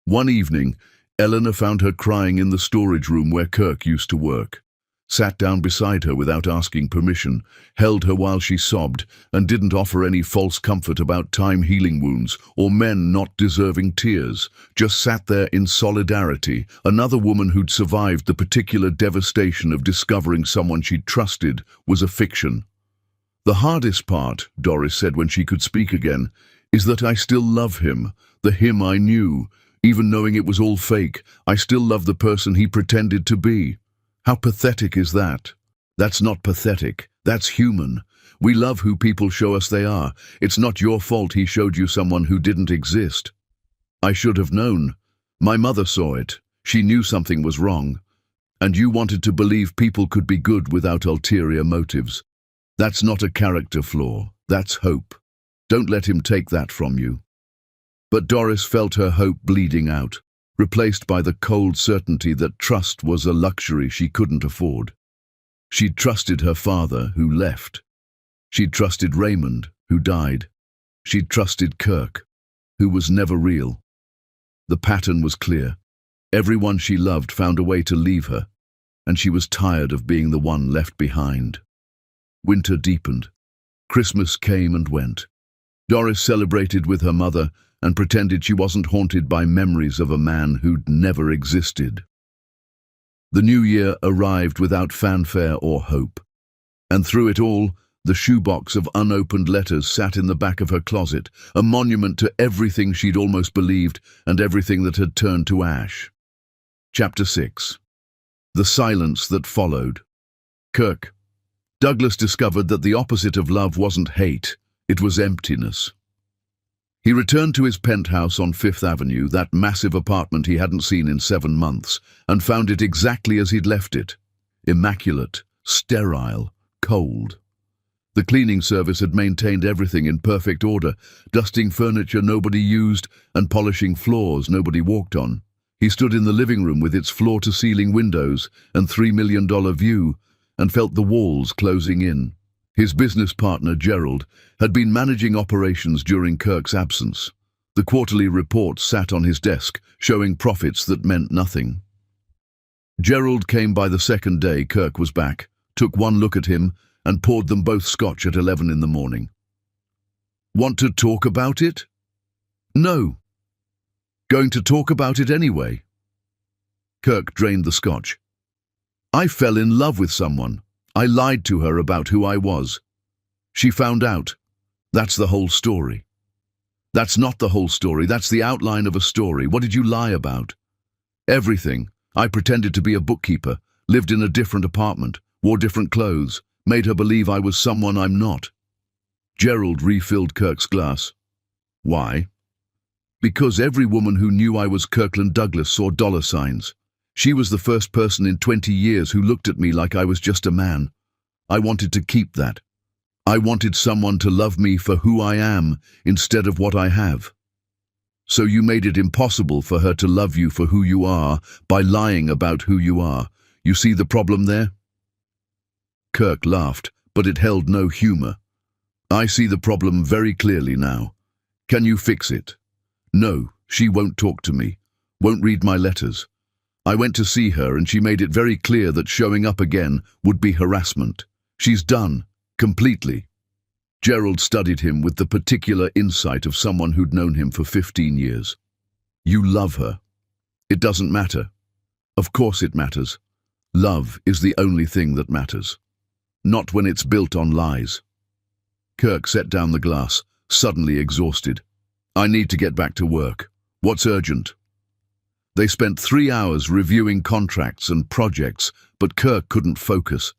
One evening, Eleanor found her crying in the storage room where Kirk used to work. Sat down beside her without asking permission, held her while she sobbed, and didn't offer any false comfort about time healing wounds or men not deserving tears. Just sat there in solidarity, another woman who'd survived the particular devastation of discovering someone she'd trusted was a fiction. "The hardest part," Doris said when she could speak again, "is that I still love him, the him I knew. Even knowing it was all fake, I still love the person he pretended to be." How pathetic is that? That's not pathetic. That's human. We love who people show us they are. It's not your fault he showed you someone who didn't exist. "I should have known. My mother saw it. She knew something was wrong. And you wanted to believe people could be good without ulterior motives. That's not a character flaw. That's hope. Don't let him take that from you." But Doris felt her hope bleeding out, replaced by the cold certainty that trust was a luxury she couldn't afford. She'd trusted her father, who left. She'd trusted Raymond, who died. She'd trusted Kirk, who was never real. The pattern was clear. Everyone she loved found a way to leave her, and she was tired of being the one left behind. Winter deepened. Christmas came and went. Doris celebrated with her mother and pretended she wasn't haunted by memories of a man who'd never existed. The new year arrived without fanfare or hope, and through it all, the shoebox of unopened letters sat in the back of her closet, a monument to everything she'd almost believed and everything that had turned to ash. Chapter 6. The silence that followed. Kirk. Douglas discovered that the opposite of love wasn't hate, it was emptiness. He returned to his penthouse on Fifth Avenue, that massive apartment he hadn't seen in 7 months, and found it exactly as he'd left it. Immaculate, sterile, cold. The cleaning service had maintained everything in perfect order, dusting furniture nobody used and polishing floors nobody walked on. He stood in the living room with its floor-to-ceiling windows and $3 million view and felt the walls closing in. His business partner, Gerald, had been managing operations during Kirk's absence. The quarterly report sat on his desk, showing profits that meant nothing. Gerald came by the second day Kirk was back, took one look at him, and poured them both scotch at 11 in the morning. Want to talk about it? No. Going to talk about it anyway. Kirk drained the scotch. I fell in love with someone. I lied to her about who I was. She found out. That's the whole story. That's not the whole story. That's the outline of a story. What did you lie about? Everything. I pretended to be a bookkeeper, lived in a different apartment, wore different clothes, made her believe I was someone I'm not. Gerald refilled Kirk's glass. Why? Because every woman who knew I was Kirkland Douglas saw dollar signs. She was the first person in 20 years who looked at me like I was just a man. I wanted to keep that. I wanted someone to love me for who I am instead of what I have. So you made it impossible for her to love you for who you are by lying about who you are. You see the problem there? Kirk laughed, but it held no humor. I see the problem very clearly now. Can you fix it? No, she won't talk to me, won't read my letters. I went to see her and she made it very clear that showing up again would be harassment. She's done, completely. Gerald studied him with the particular insight of someone who'd known him for 15 years. You love her. It doesn't matter. Of course it matters. Love is the only thing that matters. Not when it's built on lies. Kirk set down the glass, suddenly exhausted. I need to get back to work. What's urgent? They spent 3 hours reviewing contracts and projects, but Kirk couldn't focus.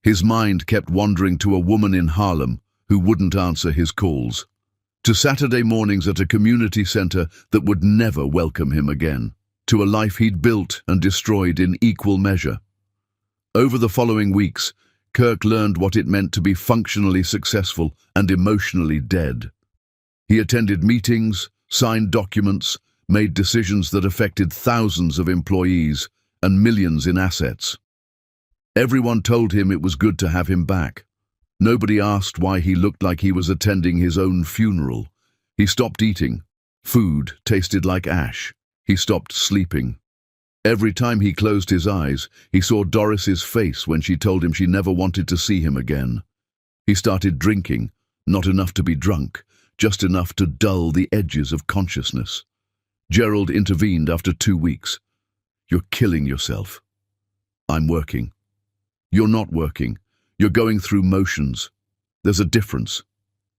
His mind kept wandering to a woman in Harlem who wouldn't answer his calls, to Saturday mornings at a community center that would never welcome him again, to a life he'd built and destroyed in equal measure. Over the following weeks, Kirk learned what it meant to be functionally successful and emotionally dead. He attended meetings, signed documents, made decisions that affected thousands of employees and millions in assets. Everyone told him it was good to have him back. Nobody asked why he looked like he was attending his own funeral. He stopped eating. Food tasted like ash. He stopped sleeping. Every time he closed his eyes, he saw Doris's face when she told him she never wanted to see him again. He started drinking, not enough to be drunk, just enough to dull the edges of consciousness. Gerald intervened after 2 weeks. You're killing yourself. I'm working. You're not working. You're going through motions. There's a difference.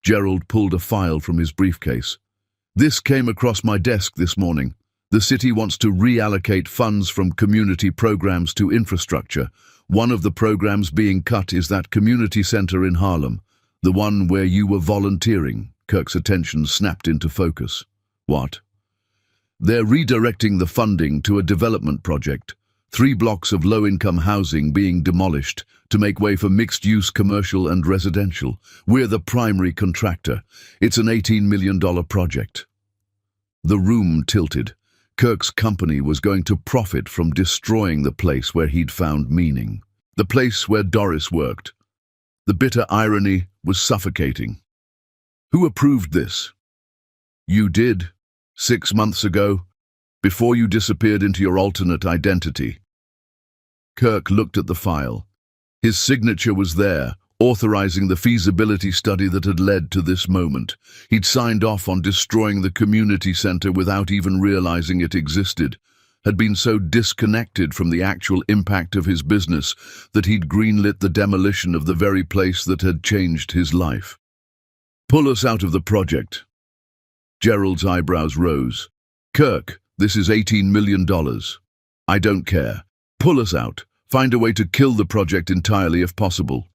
Gerald pulled a file from his briefcase. This came across my desk this morning. The city wants to reallocate funds from community programs to infrastructure. One of the programs being cut is that community center in Harlem, the one where you were volunteering. Kirk's attention snapped into focus. What? They're redirecting the funding to a development project. 3 blocks of low-income housing being demolished to make way for mixed-use commercial and residential. We're the primary contractor. It's an $18 million project. The room tilted. Kirk's company was going to profit from destroying the place where he'd found meaning. The place where Doris worked. The bitter irony was suffocating. Who approved this? You did, 6 months ago, before you disappeared into your alternate identity. Kirk looked at the file. His signature was there, authorizing the feasibility study that had led to this moment. He'd signed off on destroying the community center without even realizing it existed, had been so disconnected from the actual impact of his business that he'd greenlit the demolition of the very place that had changed his life. Pull us out of the project. Gerald's eyebrows rose. Kirk, this is $18 million. I don't care. Pull us out. Find a way to kill the project entirely if possible.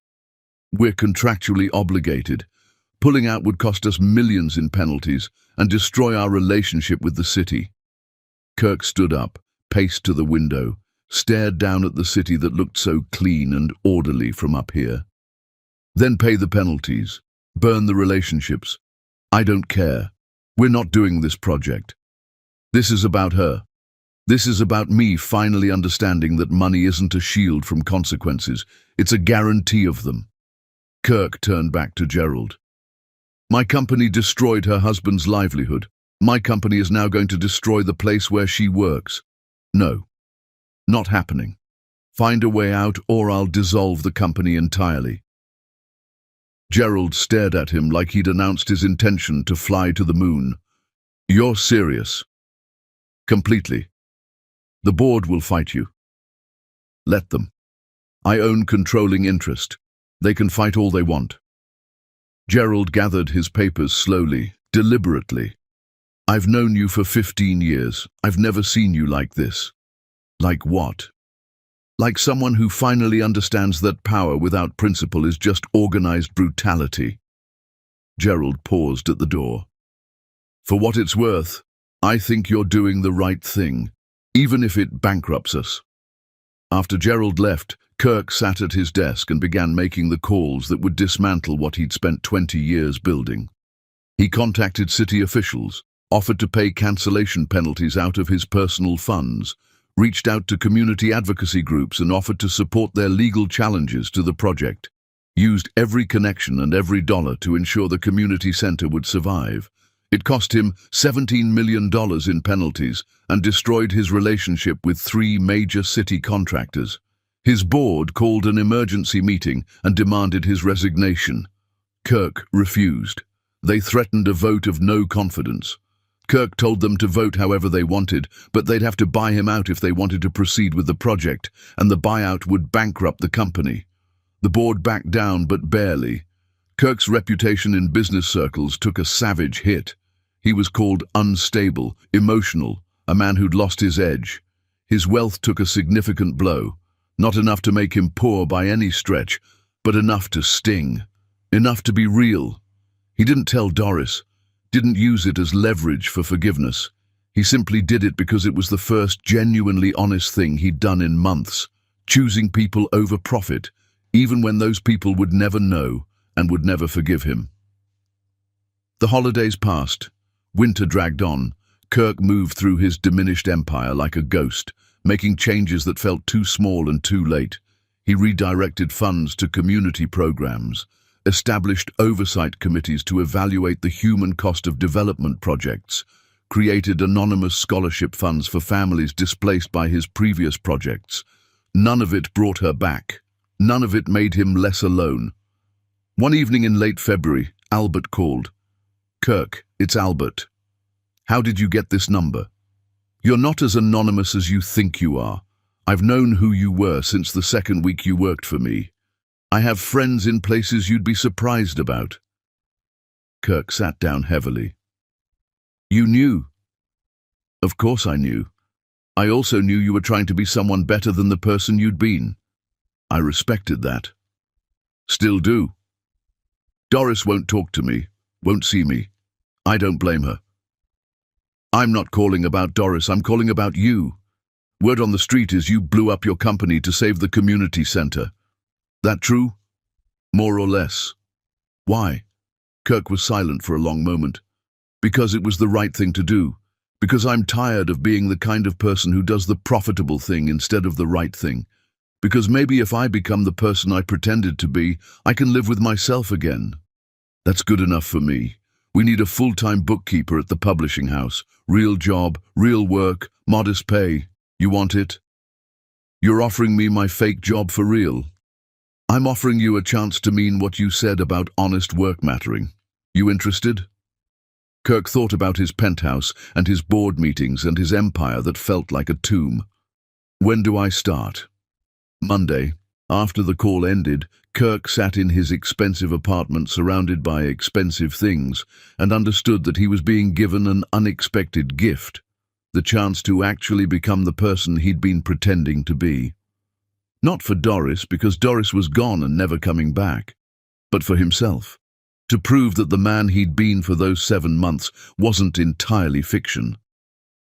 We're contractually obligated. Pulling out would cost us millions in penalties and destroy our relationship with the city. Kirk stood up, paced to the window, stared down at the city that looked so clean and orderly from up here. Then pay the penalties. Burn the relationships. I don't care. We're not doing this project. This is about her. This is about me finally understanding that money isn't a shield from consequences. It's a guarantee of them. Kirk turned back to Gerald. My company destroyed her husband's livelihood. My company is now going to destroy the place where she works. No, not happening. Find a way out or I'll dissolve the company entirely. Gerald stared at him like he'd announced his intention to fly to the moon. You're serious? Completely. The board will fight you. Let them. I own controlling interest. They can fight all they want. Gerald gathered his papers slowly, deliberately. I've known you for 15 years. I've never seen you like this. Like what? Like someone who finally understands that power without principle is just organized brutality. Gerald paused at the door. For what it's worth, I think you're doing the right thing, even if it bankrupts us. After Gerald left, Kirk sat at his desk and began making the calls that would dismantle what he'd spent 20 years building. He contacted city officials, offered to pay cancellation penalties out of his personal funds, reached out to community advocacy groups and offered to support their legal challenges to the project, used every connection and every dollar to ensure the community center would survive. It cost him $17 million in penalties and destroyed his relationship with 3 major city contractors. His board called an emergency meeting and demanded his resignation. Kirk refused. They threatened a vote of no confidence. Kirk told them to vote however they wanted, but they'd have to buy him out if they wanted to proceed with the project, and the buyout would bankrupt the company. The board backed down, but barely. Kirk's reputation in business circles took a savage hit. He was called unstable, emotional, a man who'd lost his edge. His wealth took a significant blow. Not enough to make him poor by any stretch, but enough to sting. Enough to be real. He didn't tell Doris, didn't use it as leverage for forgiveness. He simply did it because it was the first genuinely honest thing he'd done in months, choosing people over profit, even when those people would never know and would never forgive him. The holidays passed. Winter dragged on. Kirk moved through his diminished empire like a ghost, making changes that felt too small and too late. He redirected funds to community programs, established oversight committees to evaluate the human cost of development projects, created anonymous scholarship funds for families displaced by his previous projects. None of it brought her back. None of it made him less alone. One evening in late February, Albert called. Kirk, it's Albert. How did you get this number? You're not as anonymous as you think you are. I've known who you were since the second week you worked for me. I have friends in places you'd be surprised about. Kirk sat down heavily. You knew? Of course I knew. I also knew you were trying to be someone better than the person you'd been. I respected that. Still do. Doris won't talk to me, won't see me. I don't blame her. I'm not calling about Doris, I'm calling about you. Word on the street is you blew up your company to save the community center. That true? More or less. Why? Kirk was silent for a long moment. Because it was the right thing to do. Because I'm tired of being the kind of person who does the profitable thing instead of the right thing. Because maybe if I become the person I pretended to be, I can live with myself again. That's good enough for me. We need a full-time bookkeeper at the publishing house. Real job, real work, modest pay. You want it? You're offering me my fake job for real. I'm offering you a chance to mean what you said about honest work mattering. You interested? Kirk thought about his penthouse and his board meetings and his empire that felt like a tomb. When do I start? Monday. After the call ended, Kirk sat in his expensive apartment surrounded by expensive things and understood that he was being given an unexpected gift, the chance to actually become the person he'd been pretending to be. Not for Doris, because Doris was gone and never coming back, but for himself, to prove that the man he'd been for those 7 months wasn't entirely fiction.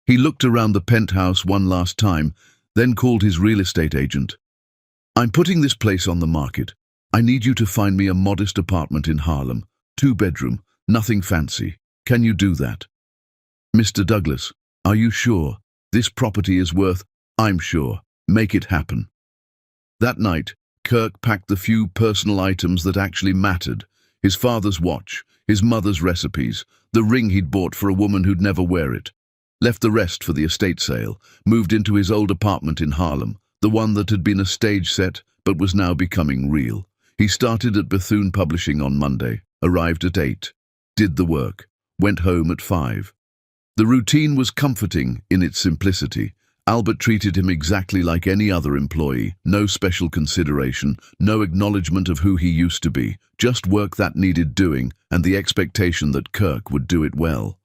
He looked around the penthouse one last time, then called his real estate agent. I'm putting this place on the market. I need you to find me a modest apartment in Harlem, 2-bedroom, nothing fancy. Can you do that? Mr. Douglas, are you sure? This property is worth, I'm sure. Make it happen. That night, Kirk packed the few personal items that actually mattered. His father's watch, his mother's recipes, the ring he'd bought for a woman who'd never wear it. Left the rest for the estate sale, moved into his old apartment in Harlem, the one that had been a stage set but was now becoming real. He started at Bethune Publishing on Monday, arrived at 8, did the work, went home at 5. The routine was comforting in its simplicity. Albert treated him exactly like any other employee, no special consideration, no acknowledgement of who he used to be, just work that needed doing and the expectation that Kirk would do it well.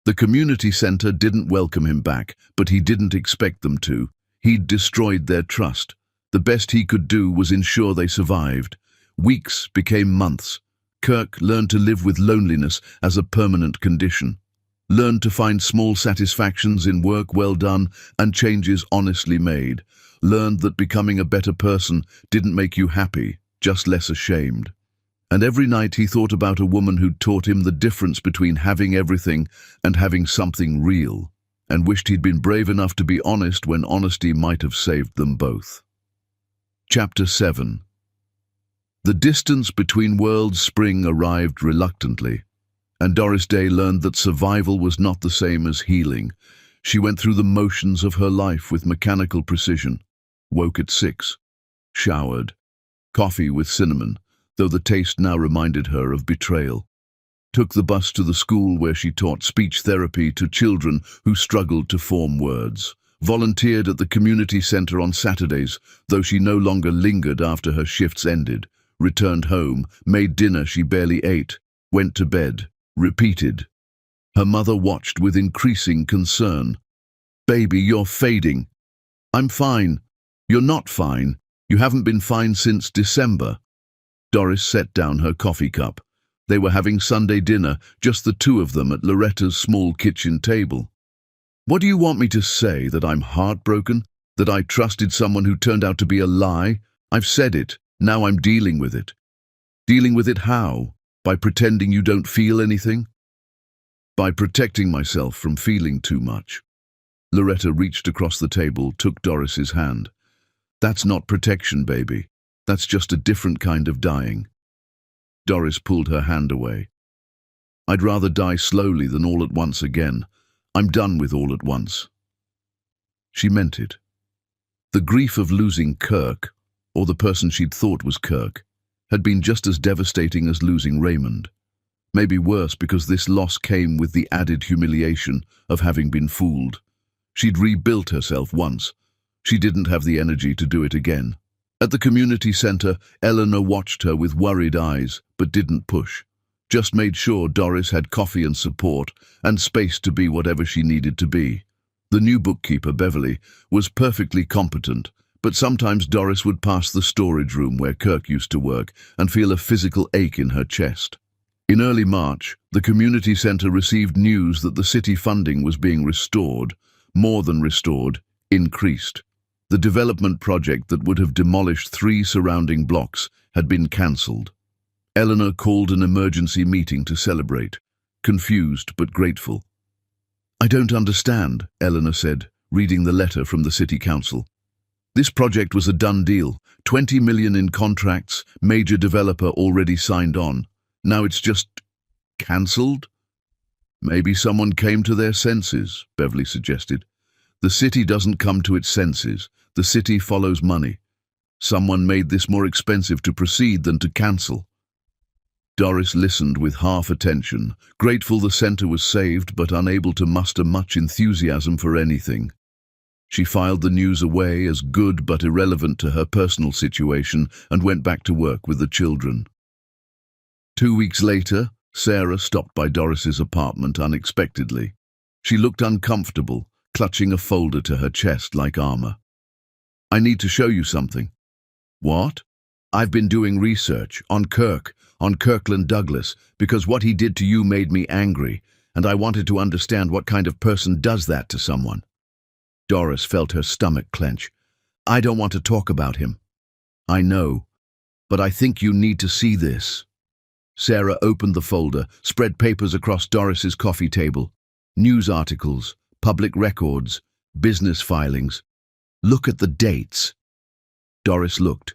The community centre didn't welcome him back, but he didn't expect them to. He'd destroyed their trust. The best he could do was ensure they survived. Weeks became months. Kirk learned to live with loneliness as a permanent condition. Learned to find small satisfactions in work well done and changes honestly made. Learned that becoming a better person didn't make you happy, just less ashamed. And every night he thought about a woman who'd taught him the difference between having everything and having something real, and wished he'd been brave enough to be honest when honesty might have saved them both. Chapter 7. The distance between worlds spring arrived reluctantly, and Doris Day learned that survival was not the same as healing. She went through the motions of her life with mechanical precision. Woke at 6. Showered. Coffee with cinnamon, though the taste now reminded her of betrayal. Took the bus to the school where she taught speech therapy to children who struggled to form words. Volunteered at the community centre on Saturdays, though she no longer lingered after her shifts ended. Returned home, made dinner she barely ate, went to bed, repeated. Her mother watched with increasing concern. "Baby, you're fading." "I'm fine." "You're not fine. You haven't been fine since December." Doris set down her coffee cup. They were having Sunday dinner, just the two of them at Loretta's small kitchen table. "What do you want me to say, that I'm heartbroken? That I trusted someone who turned out to be a lie? I've said it. Now I'm dealing with it." "Dealing with it how? By pretending you don't feel anything?" "By protecting myself from feeling too much." Loretta reached across the table, took Doris's hand. "That's not protection, baby. That's just a different kind of dying." Doris pulled her hand away. "I'd rather die slowly than all at once again. I'm done with all at once." She meant it. The grief of losing Kirk, or the person she'd thought was Kirk, had been just as devastating as losing Raymond. Maybe worse, because this loss came with the added humiliation of having been fooled. She'd rebuilt herself once. She didn't have the energy to do it again. At the community centre, Eleanor watched her with worried eyes, but didn't push. Just made sure Doris had coffee and support, and space to be whatever she needed to be. The new bookkeeper, Beverly, was perfectly competent, but sometimes Doris would pass the storage room where Kirk used to work and feel a physical ache in her chest. In early March, the community centre received news that the city funding was being restored, more than restored, increased. The development project that would have demolished 3 surrounding blocks had been cancelled. Eleanor called an emergency meeting to celebrate, confused but grateful. "I don't understand," Eleanor said, reading the letter from the city council. "This project was a done deal, 20 million in contracts, major developer already signed on. Now it's just cancelled?" "Maybe someone came to their senses," Beverly suggested. "The city doesn't come to its senses. The city follows money. Someone made this more expensive to proceed than to cancel." Doris listened with half attention, grateful the centre was saved but unable to muster much enthusiasm for anything. She filed the news away as good but irrelevant to her personal situation and went back to work with the children. 2 weeks later, Sarah stopped by Doris's apartment unexpectedly. She looked uncomfortable, clutching a folder to her chest like armor. "I need to show you something." "What?" "I've been doing research on Kirk, on Kirkland Douglas, because what he did to you made me angry, and I wanted to understand what kind of person does that to someone." Doris felt her stomach clench. "I don't want to talk about him." "I know, but I think you need to see this." Sarah opened the folder, spread papers across Doris's coffee table. News articles, public records, business filings. "Look at the dates." Doris looked.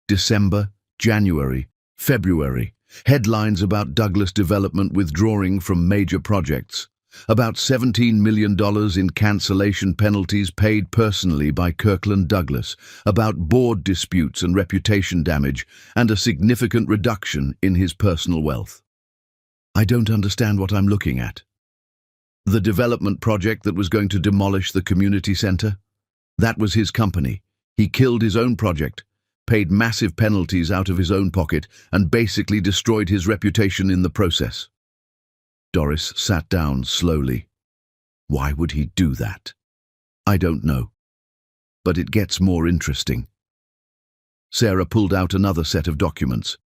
December, January, February. Headlines about Douglas development withdrawing from major projects. About $17 million in cancellation penalties paid personally by Kirkland Douglas, about board disputes and reputation damage, and a significant reduction in his personal wealth. I don't understand what I'm looking at. The development project that was going to demolish the community center? That was his company. He killed his own project, paid massive penalties out of his own pocket, and basically destroyed his reputation in the process. Doris sat down slowly. Why would he do that? I don't know. But it gets more interesting. Sarah pulled out another set of documents.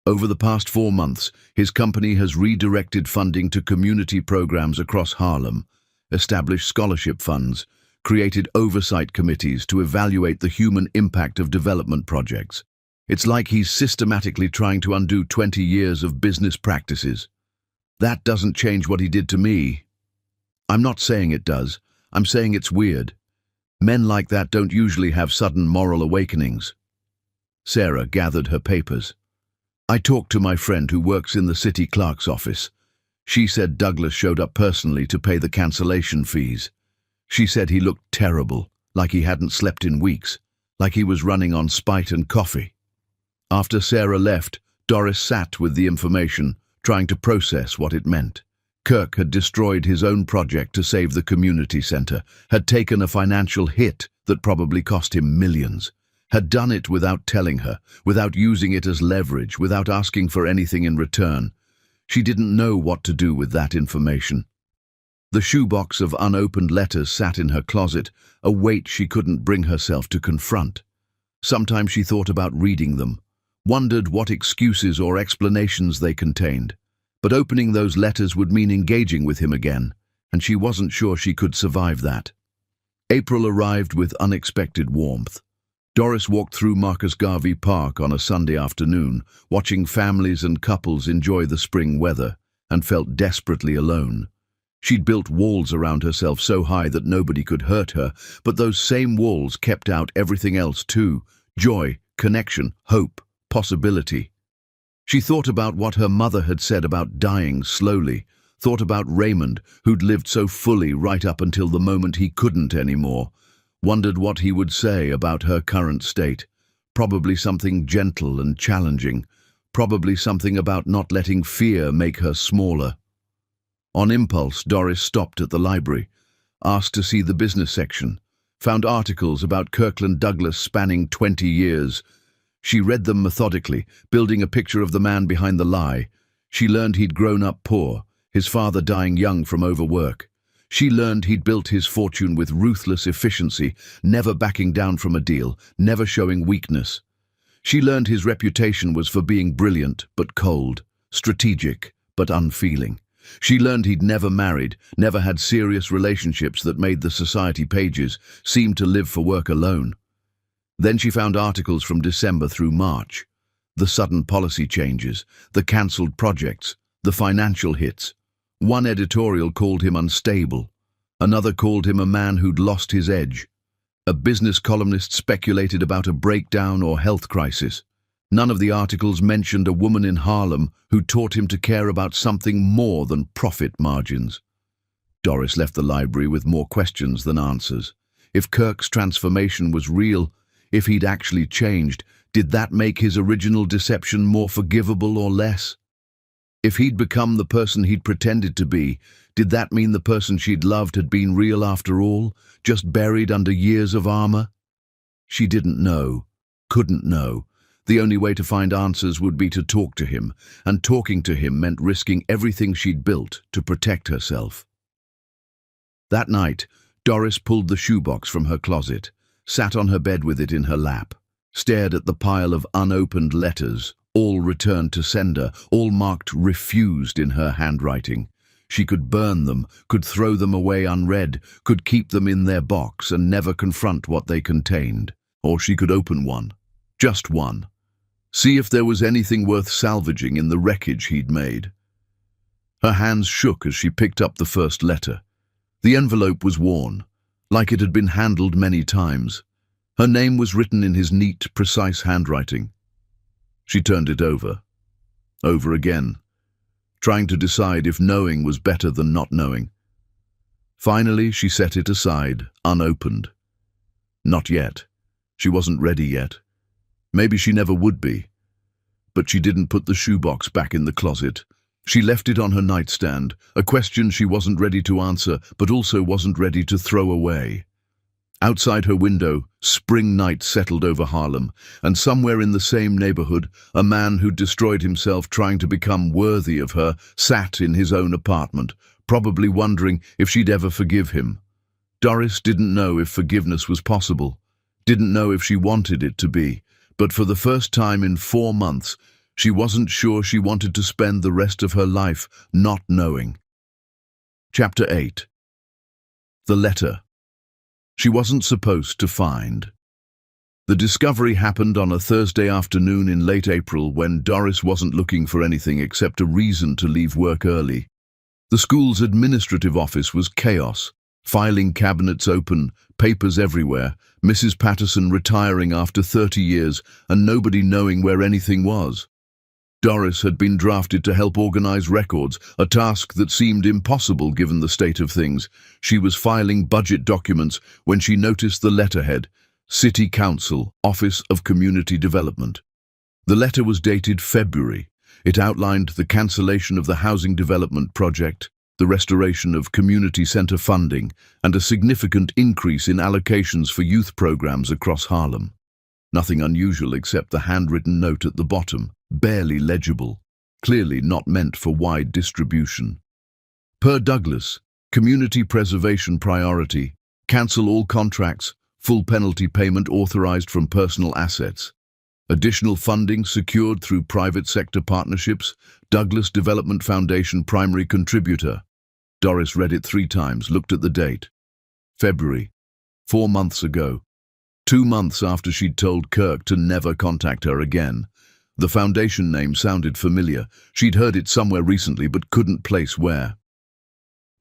Over the past 4 months, his company has redirected funding to community programs across Harlem, established scholarship funds, created oversight committees to evaluate the human impact of development projects. It's like he's systematically trying to undo 20 years of business practices. That doesn't change what he did to me. I'm not saying it does. I'm saying it's weird. Men like that don't usually have sudden moral awakenings. Sarah gathered her papers. I talked to my friend who works in the city clerk's office. She said Douglas showed up personally to pay the cancellation fees. She said he looked terrible, like he hadn't slept in weeks, like he was running on spite and coffee. After Sarah left, Doris sat with the information, trying to process what it meant. Kirk had destroyed his own project to save the community center, had taken a financial hit that probably cost him millions, had done it without telling her, without using it as leverage, without asking for anything in return. She didn't know what to do with that information. The shoebox of unopened letters sat in her closet, a weight she couldn't bring herself to confront. Sometimes she thought about reading them, wondered what excuses or explanations they contained. But opening those letters would mean engaging with him again, and she wasn't sure she could survive that. April arrived with unexpected warmth. Doris walked through Marcus Garvey Park on a Sunday afternoon, watching families and couples enjoy the spring weather, and felt desperately alone. She'd built walls around herself so high that nobody could hurt her, but those same walls kept out everything else too: joy, connection, hope, possibility. She thought about what her mother had said about dying slowly, thought about Raymond, who'd lived so fully right up until the moment he couldn't anymore, wondered what he would say about her current state. Probably something gentle and challenging, probably something about not letting fear make her smaller. On impulse, Doris stopped at the library, asked to see the business section, found articles about Kirkland Douglas spanning 20 years. She read them methodically, building a picture of the man behind the lie. She learned he'd grown up poor, his father dying young from overwork. She learned he'd built his fortune with ruthless efficiency, never backing down from a deal, never showing weakness. She learned his reputation was for being brilliant but cold, strategic but unfeeling. She learned he'd never married, never had serious relationships that made the society pages seem to live for work alone. Then she found articles from December through March. The sudden policy changes, the cancelled projects, the financial hits. One editorial called him unstable. Another called him a man who'd lost his edge. A business columnist speculated about a breakdown or health crisis. None of the articles mentioned a woman in Harlem who taught him to care about something more than profit margins. Doris left the library with more questions than answers. If Kirk's transformation was real, if he'd actually changed, did that make his original deception more forgivable or less? If he'd become the person he'd pretended to be, did that mean the person she'd loved had been real after all, just buried under years of armor? She didn't know, couldn't know. The only way to find answers would be to talk to him, and talking to him meant risking everything she'd built to protect herself. That night, Doris pulled the shoebox from her closet, sat on her bed with it in her lap, stared at the pile of unopened letters, all returned to sender, all marked refused in her handwriting. She could burn them, could throw them away unread, could keep them in their box and never confront what they contained. Or she could open one, just one. See if there was anything worth salvaging in the wreckage he'd made. Her hands shook as she picked up the first letter. The envelope was worn, like it had been handled many times. Her name was written in his neat, precise handwriting. She turned it over again, trying to decide if knowing was better than not knowing. Finally, she set it aside, unopened. Not yet. She wasn't ready yet. Maybe she never would be. But she didn't put the shoebox back in the closet. She left it on her nightstand, a question she wasn't ready to answer, but also wasn't ready to throw away. Outside her window, spring night settled over Harlem, and somewhere in the same neighborhood, a man who'd destroyed himself trying to become worthy of her sat in his own apartment, probably wondering if she'd ever forgive him. Doris didn't know if forgiveness was possible, didn't know if she wanted it to be, but for the first time in 4 months, she wasn't sure she wanted to spend the rest of her life not knowing. Chapter 8. The letter she wasn't supposed to find. The discovery happened on a Thursday afternoon in late April when Doris wasn't looking for anything except a reason to leave work early. The school's administrative office was chaos, filing cabinets open, papers everywhere, Mrs. Patterson retiring after 30 years and nobody knowing where anything was. Doris had been drafted to help organize records, a task that seemed impossible given the state of things. She was filing budget documents when she noticed the letterhead, City Council, Office of Community Development. The letter was dated February. It outlined the cancellation of the housing development project, the restoration of community center funding, and a significant increase in allocations for youth programs across Harlem. Nothing unusual except the handwritten note at the bottom, barely legible, clearly not meant for wide distribution. Per Douglas, community preservation priority, cancel all contracts, full penalty payment authorized from personal assets. Additional funding secured through private sector partnerships, Douglas Development Foundation primary contributor. Doris read it 3 times, looked at the date. February, 4 months ago. 2 months after she'd told Kirk to never contact her again. The foundation name sounded familiar. She'd heard it somewhere recently but couldn't place where.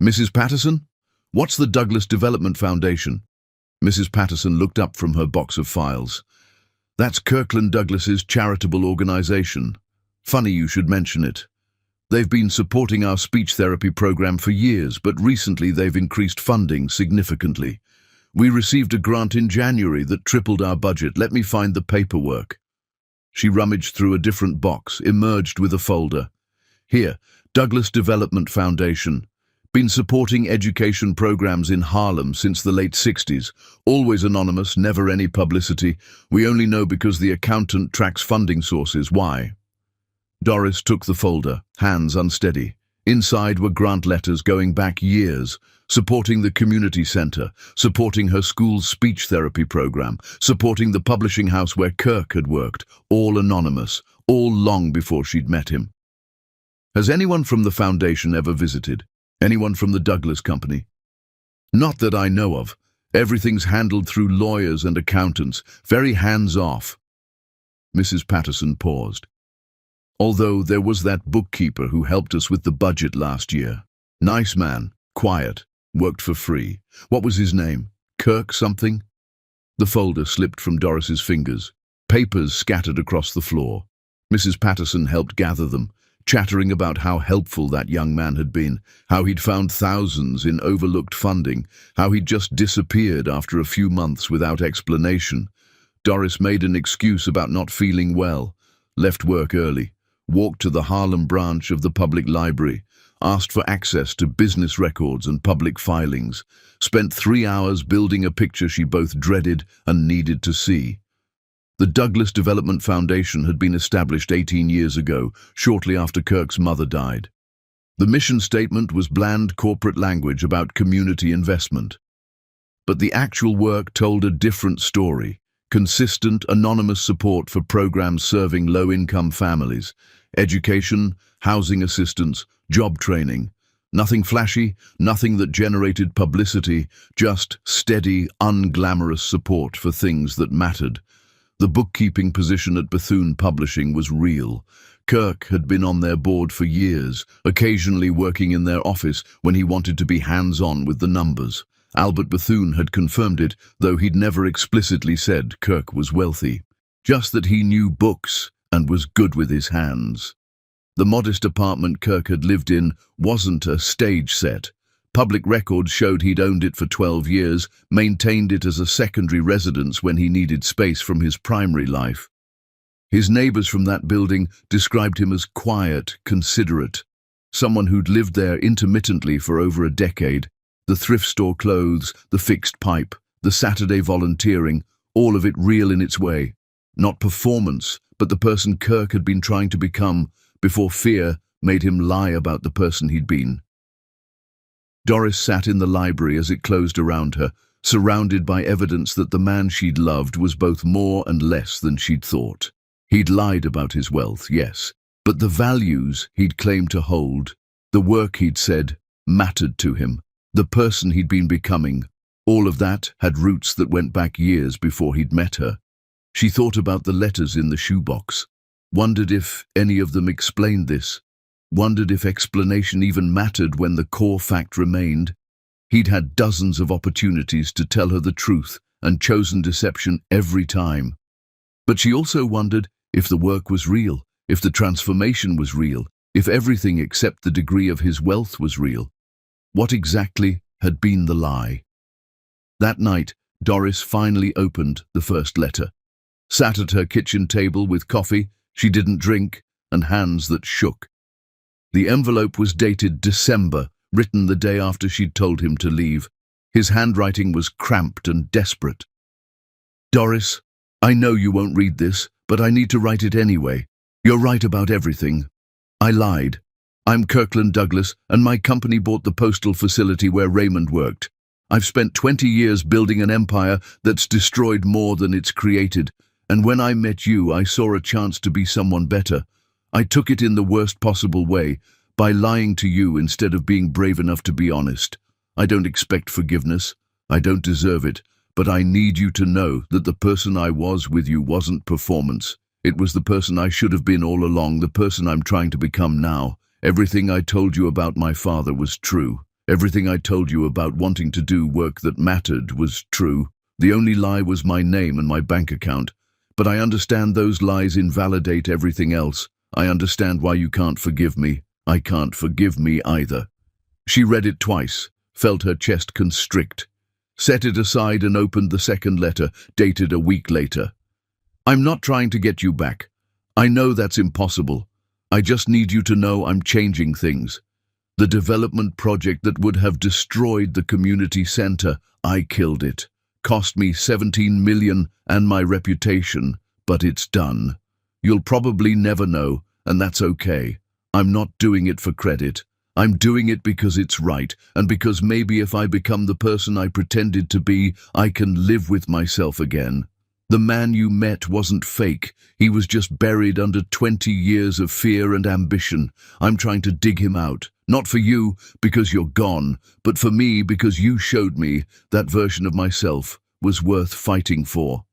Mrs. Patterson? What's the Douglas Development Foundation? Mrs. Patterson looked up from her box of files. That's Kirkland Douglas's charitable organization. Funny you should mention it. They've been supporting our speech therapy program for years, but recently they've increased funding significantly. We received a grant in January that tripled our budget. Let me find the paperwork. She rummaged through a different box, emerged with a folder. Here, Douglas Development Foundation. Been supporting education programs in Harlem since the late 60s. Always anonymous, never any publicity. We only know because the accountant tracks funding sources. Why? Doris took the folder, hands unsteady. Inside were grant letters going back years, supporting the community center, supporting her school's speech therapy program, supporting the publishing house where Kirk had worked, all anonymous, all long before she'd met him. Has anyone from the foundation ever visited? Anyone from the Douglas Company? Not that I know of. Everything's handled through lawyers and accountants, very hands-off. Mrs. Patterson paused. Although there was that bookkeeper who helped us with the budget last year. Nice man, quiet, worked for free. What was his name? Kirk something? The folder slipped from Doris's fingers. Papers scattered across the floor. Mrs. Patterson helped gather them, chattering about how helpful that young man had been, how he'd found thousands in overlooked funding, how he'd just disappeared after a few months without explanation. Doris made an excuse about not feeling well, left work early, walked to the Harlem branch of the public library, asked for access to business records and public filings, spent 3 hours building a picture she both dreaded and needed to see. The Douglas Development Foundation had been established 18 years ago, shortly after Kirk's mother died. The mission statement was bland corporate language about community investment. But the actual work told a different story. Consistent, anonymous support for programs serving low-income families, education, housing assistance, job training. Nothing flashy, nothing that generated publicity, just steady, unglamorous support for things that mattered. The bookkeeping position at Bethune Publishing was real. Kirk had been on their board for years, occasionally working in their office when he wanted to be hands-on with the numbers. Albert Bethune had confirmed it, though he'd never explicitly said Kirk was wealthy. Just that he knew books and was good with his hands. The modest apartment Kirk had lived in wasn't a stage set. Public records showed he'd owned it for 12 years, maintained it as a secondary residence when he needed space from his primary life. His neighbors from that building described him as quiet, considerate, someone who'd lived there intermittently for over a decade. The thrift store clothes, the fixed pipe, the Saturday volunteering, all of it real in its way. Not performance, but the person Kirk had been trying to become before fear made him lie about the person he'd been. Doris sat in the library as it closed around her, surrounded by evidence that the man she'd loved was both more and less than she'd thought. He'd lied about his wealth, yes, but the values he'd claimed to hold, the work he'd said, mattered to him. The person he'd been becoming, all of that had roots that went back years before he'd met her. She thought about the letters in the shoebox, wondered if any of them explained this, wondered if explanation even mattered when the core fact remained. He'd had dozens of opportunities to tell her the truth and chosen deception every time. But she also wondered if the work was real, if the transformation was real, if everything except the degree of his wealth was real. What exactly had been the lie? That night, Doris finally opened the first letter. Sat at her kitchen table with coffee she didn't drink and hands that shook. The envelope was dated December, written the day after she'd told him to leave. His handwriting was cramped and desperate. Doris, I know you won't read this, but I need to write it anyway. You're right about everything. I lied. I'm Kirkland Douglas, and my company bought the postal facility where Raymond worked. I've spent 20 years building an empire that's destroyed more than it's created, and when I met you, I saw a chance to be someone better. I took it in the worst possible way, by lying to you instead of being brave enough to be honest. I don't expect forgiveness. I don't deserve it, but I need you to know that the person I was with you wasn't performance. It was the person I should have been all along, the person I'm trying to become now. Everything I told you about my father was true. Everything I told you about wanting to do work that mattered was true. The only lie was my name and my bank account. But I understand those lies invalidate everything else. I understand why you can't forgive me. I can't forgive me either. She read it twice, felt her chest constrict, set it aside and opened the second letter, dated a week later. I'm not trying to get you back. I know that's impossible. I just need you to know I'm changing things. The development project that would have destroyed the community center, I killed it. Cost me $17 million and my reputation, but it's done. You'll probably never know, and that's okay. I'm not doing it for credit. I'm doing it because it's right, and because maybe if I become the person I pretended to be, I can live with myself again. The man you met wasn't fake. He was just buried under 20 years of fear and ambition. I'm trying to dig him out. Not for you, because you're gone, but for me, because you showed me that version of myself was worth fighting for.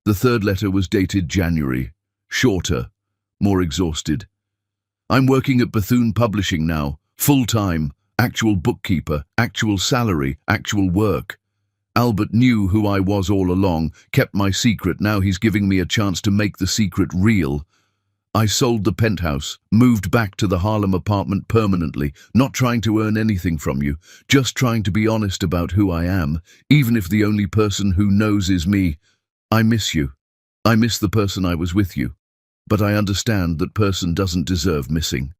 The third letter was dated January. Shorter, more exhausted. I'm working at Bethune Publishing now, full-time, actual bookkeeper, actual salary, actual work. Albert knew who I was all along, kept my secret. Now he's giving me a chance to make the secret real. I sold the penthouse, moved back to the Harlem apartment permanently, not trying to earn anything from you, just trying to be honest about who I am, even if the only person who knows is me. I miss you. I miss the person I was with you. But I understand that person doesn't deserve missing.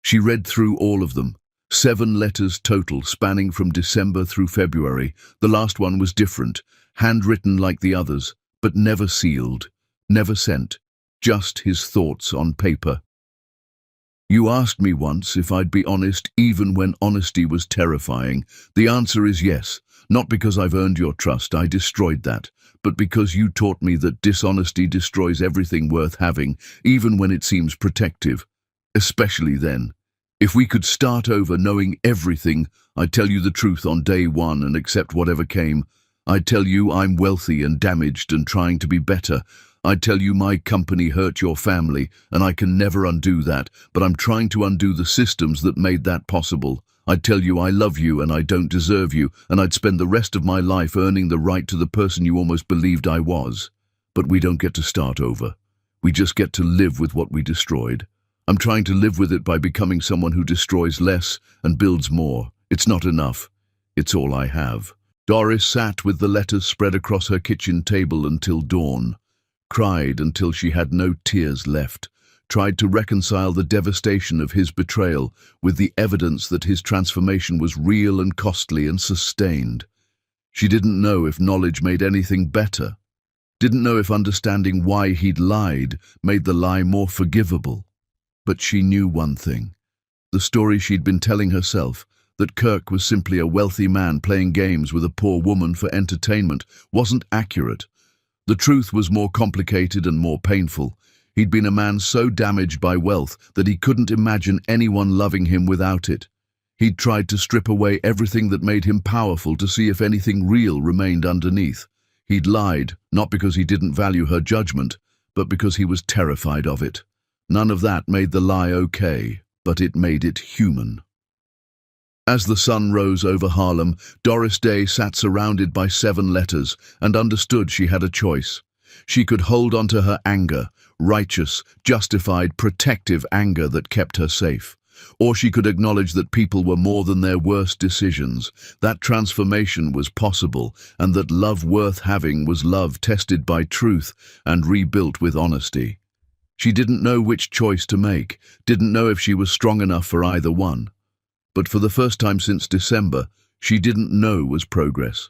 She read through all of them. 7 letters total, spanning from December through February. The last one was different, handwritten like the others, but never sealed, never sent. Just his thoughts on paper. You asked me once if I'd be honest even when honesty was terrifying. The answer is yes, not because I've earned your trust, I destroyed that, but because you taught me that dishonesty destroys everything worth having, even when it seems protective. Especially then. If we could start over knowing everything, I'd tell you the truth on day one and accept whatever came. I'd tell you I'm wealthy and damaged and trying to be better. I'd tell you my company hurt your family, and I can never undo that, but I'm trying to undo the systems that made that possible. I'd tell you I love you and I don't deserve you, and I'd spend the rest of my life earning the right to the person you almost believed I was. But we don't get to start over. We just get to live with what we destroyed. I'm trying to live with it by becoming someone who destroys less and builds more. It's not enough. It's all I have." Doris sat with the letters spread across her kitchen table until dawn, cried until she had no tears left, tried to reconcile the devastation of his betrayal with the evidence that his transformation was real and costly and sustained. She didn't know if knowledge made anything better, didn't know if understanding why he'd lied made the lie more forgivable. But she knew one thing, the story she'd been telling herself, that Kirk was simply a wealthy man playing games with a poor woman for entertainment, wasn't accurate. The truth was more complicated and more painful. He'd been a man so damaged by wealth that he couldn't imagine anyone loving him without it. He'd tried to strip away everything that made him powerful to see if anything real remained underneath. He'd lied, not because he didn't value her judgment, but because he was terrified of it. None of that made the lie okay, but it made it human. As the sun rose over Harlem, Doris Day sat surrounded by 7 letters and understood she had a choice. She could hold on to her anger, righteous, justified, protective anger that kept her safe. Or she could acknowledge that people were more than their worst decisions, that transformation was possible, and that love worth having was love tested by truth and rebuilt with honesty. She didn't know which choice to make, didn't know if she was strong enough for either one. But for the first time since December, she didn't know was progress.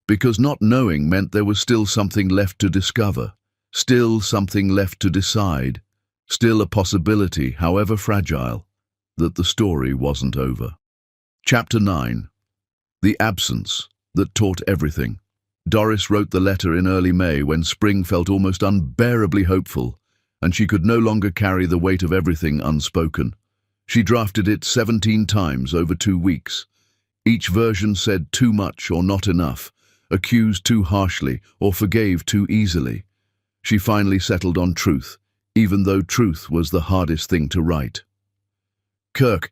Because not knowing meant there was still something left to discover, still something left to decide, still a possibility, however fragile, that the story wasn't over. Chapter 9. The Absence That Taught Everything. Doris wrote the letter in early May when spring felt almost unbearably hopeful, and she could no longer carry the weight of everything unspoken. She drafted it 17 times over 2 weeks. Each version said too much or not enough, accused too harshly or forgave too easily. She finally settled on truth, even though truth was the hardest thing to write. "Kirk,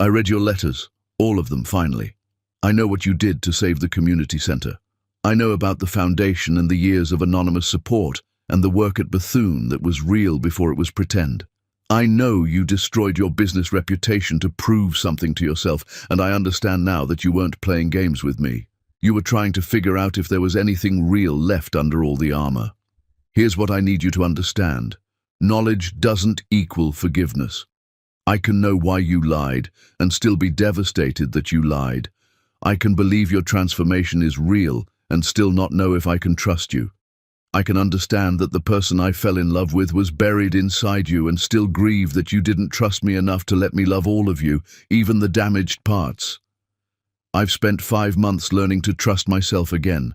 I read your letters, all of them finally. I know what you did to save the community center. I know about the foundation and the years of anonymous support and the work at Bethune that was real before it was pretend. I know you destroyed your business reputation to prove something to yourself, and I understand now that you weren't playing games with me. You were trying to figure out if there was anything real left under all the armor. Here's what I need you to understand. Knowledge doesn't equal forgiveness. I can know why you lied and still be devastated that you lied. I can believe your transformation is real and still not know if I can trust you. I can understand that the person I fell in love with was buried inside you and still grieve that you didn't trust me enough to let me love all of you, even the damaged parts. I've spent 5 months learning to trust myself again,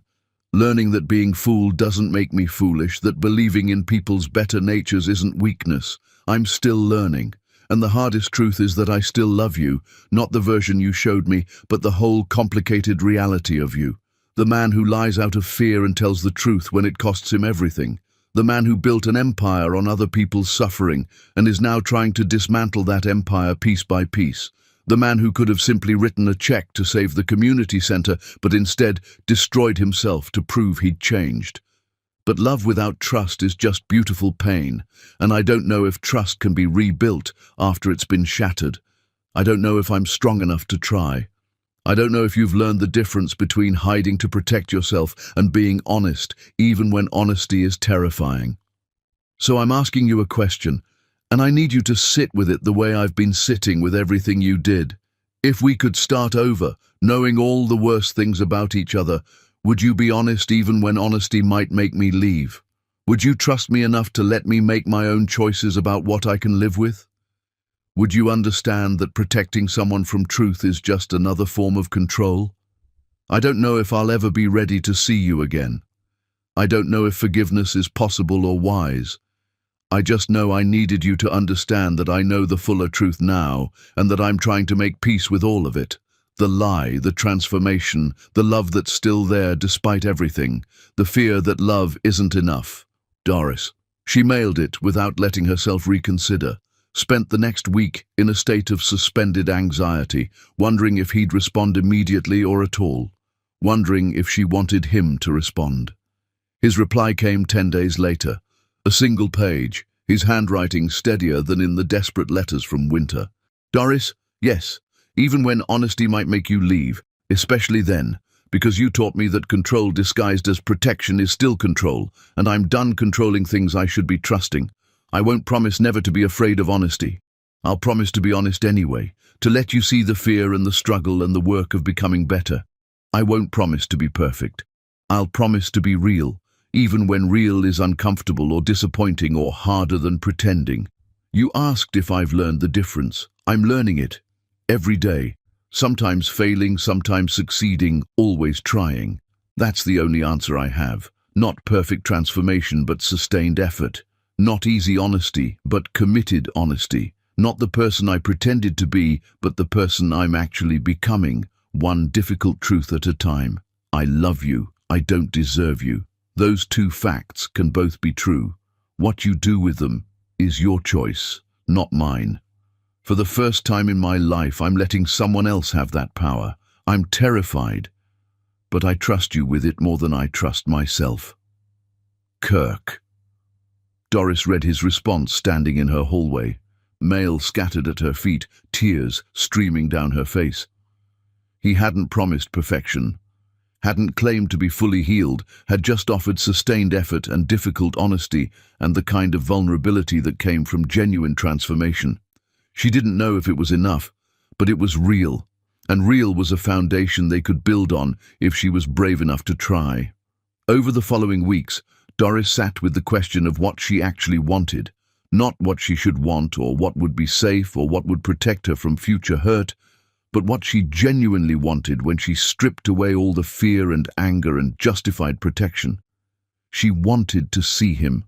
learning that being fooled doesn't make me foolish, that believing in people's better natures isn't weakness. I'm still learning, and the hardest truth is that I still love you, not the version you showed me, but the whole complicated reality of you. The man who lies out of fear and tells the truth when it costs him everything. The man who built an empire on other people's suffering and is now trying to dismantle that empire piece by piece. The man who could have simply written a check to save the community center, but instead destroyed himself to prove he'd changed. But love without trust is just beautiful pain, and I don't know if trust can be rebuilt after it's been shattered. I don't know if I'm strong enough to try. I don't know if you've learned the difference between hiding to protect yourself and being honest, even when honesty is terrifying. So I'm asking you a question, and I need you to sit with it the way I've been sitting with everything you did. If we could start over, knowing all the worst things about each other, would you be honest even when honesty might make me leave? Would you trust me enough to let me make my own choices about what I can live with? Would you understand that protecting someone from truth is just another form of control? I don't know if I'll ever be ready to see you again. I don't know if forgiveness is possible or wise. I just know I needed you to understand that I know the fuller truth now, and that I'm trying to make peace with all of it. The lie, the transformation, the love that's still there despite everything, the fear that love isn't enough. Doris. She mailed it without letting herself reconsider. Spent the next week in a state of suspended anxiety, wondering if he'd respond immediately or at all, wondering if she wanted him to respond. His reply came 10 days later, a single page, his handwriting steadier than in the desperate letters from Winter. Doris, yes, even when honesty might make you leave, especially then, because you taught me that control disguised as protection is still control, and I'm done controlling things I should be trusting. I won't promise never to be afraid of honesty. I'll promise to be honest anyway, to let you see the fear and the struggle and the work of becoming better. I won't promise to be perfect. I'll promise to be real, even when real is uncomfortable or disappointing or harder than pretending. You asked if I've learned the difference. I'm learning it. Every day. Sometimes failing, sometimes succeeding, always trying. That's the only answer I have. Not perfect transformation, but sustained effort. Not easy honesty, but committed honesty. Not the person I pretended to be, but the person I'm actually becoming, one difficult truth at a time. I love you. I don't deserve you. Those two facts can both be true. What you do with them is your choice, not mine. For the first time in my life, I'm letting someone else have that power. I'm terrified, but I trust you with it more than I trust myself. Kirk. Doris read his response standing in her hallway. Mail scattered at her feet, tears streaming down her face. He hadn't promised perfection, hadn't claimed to be fully healed, had just offered sustained effort and difficult honesty and the kind of vulnerability that came from genuine transformation. She didn't know if it was enough, but it was real, and real was a foundation they could build on if she was brave enough to try. Over the following weeks, Doris sat with the question of what she actually wanted, not what she should want or what would be safe or what would protect her from future hurt, but what she genuinely wanted when she stripped away all the fear and anger and justified protection. She wanted to see him,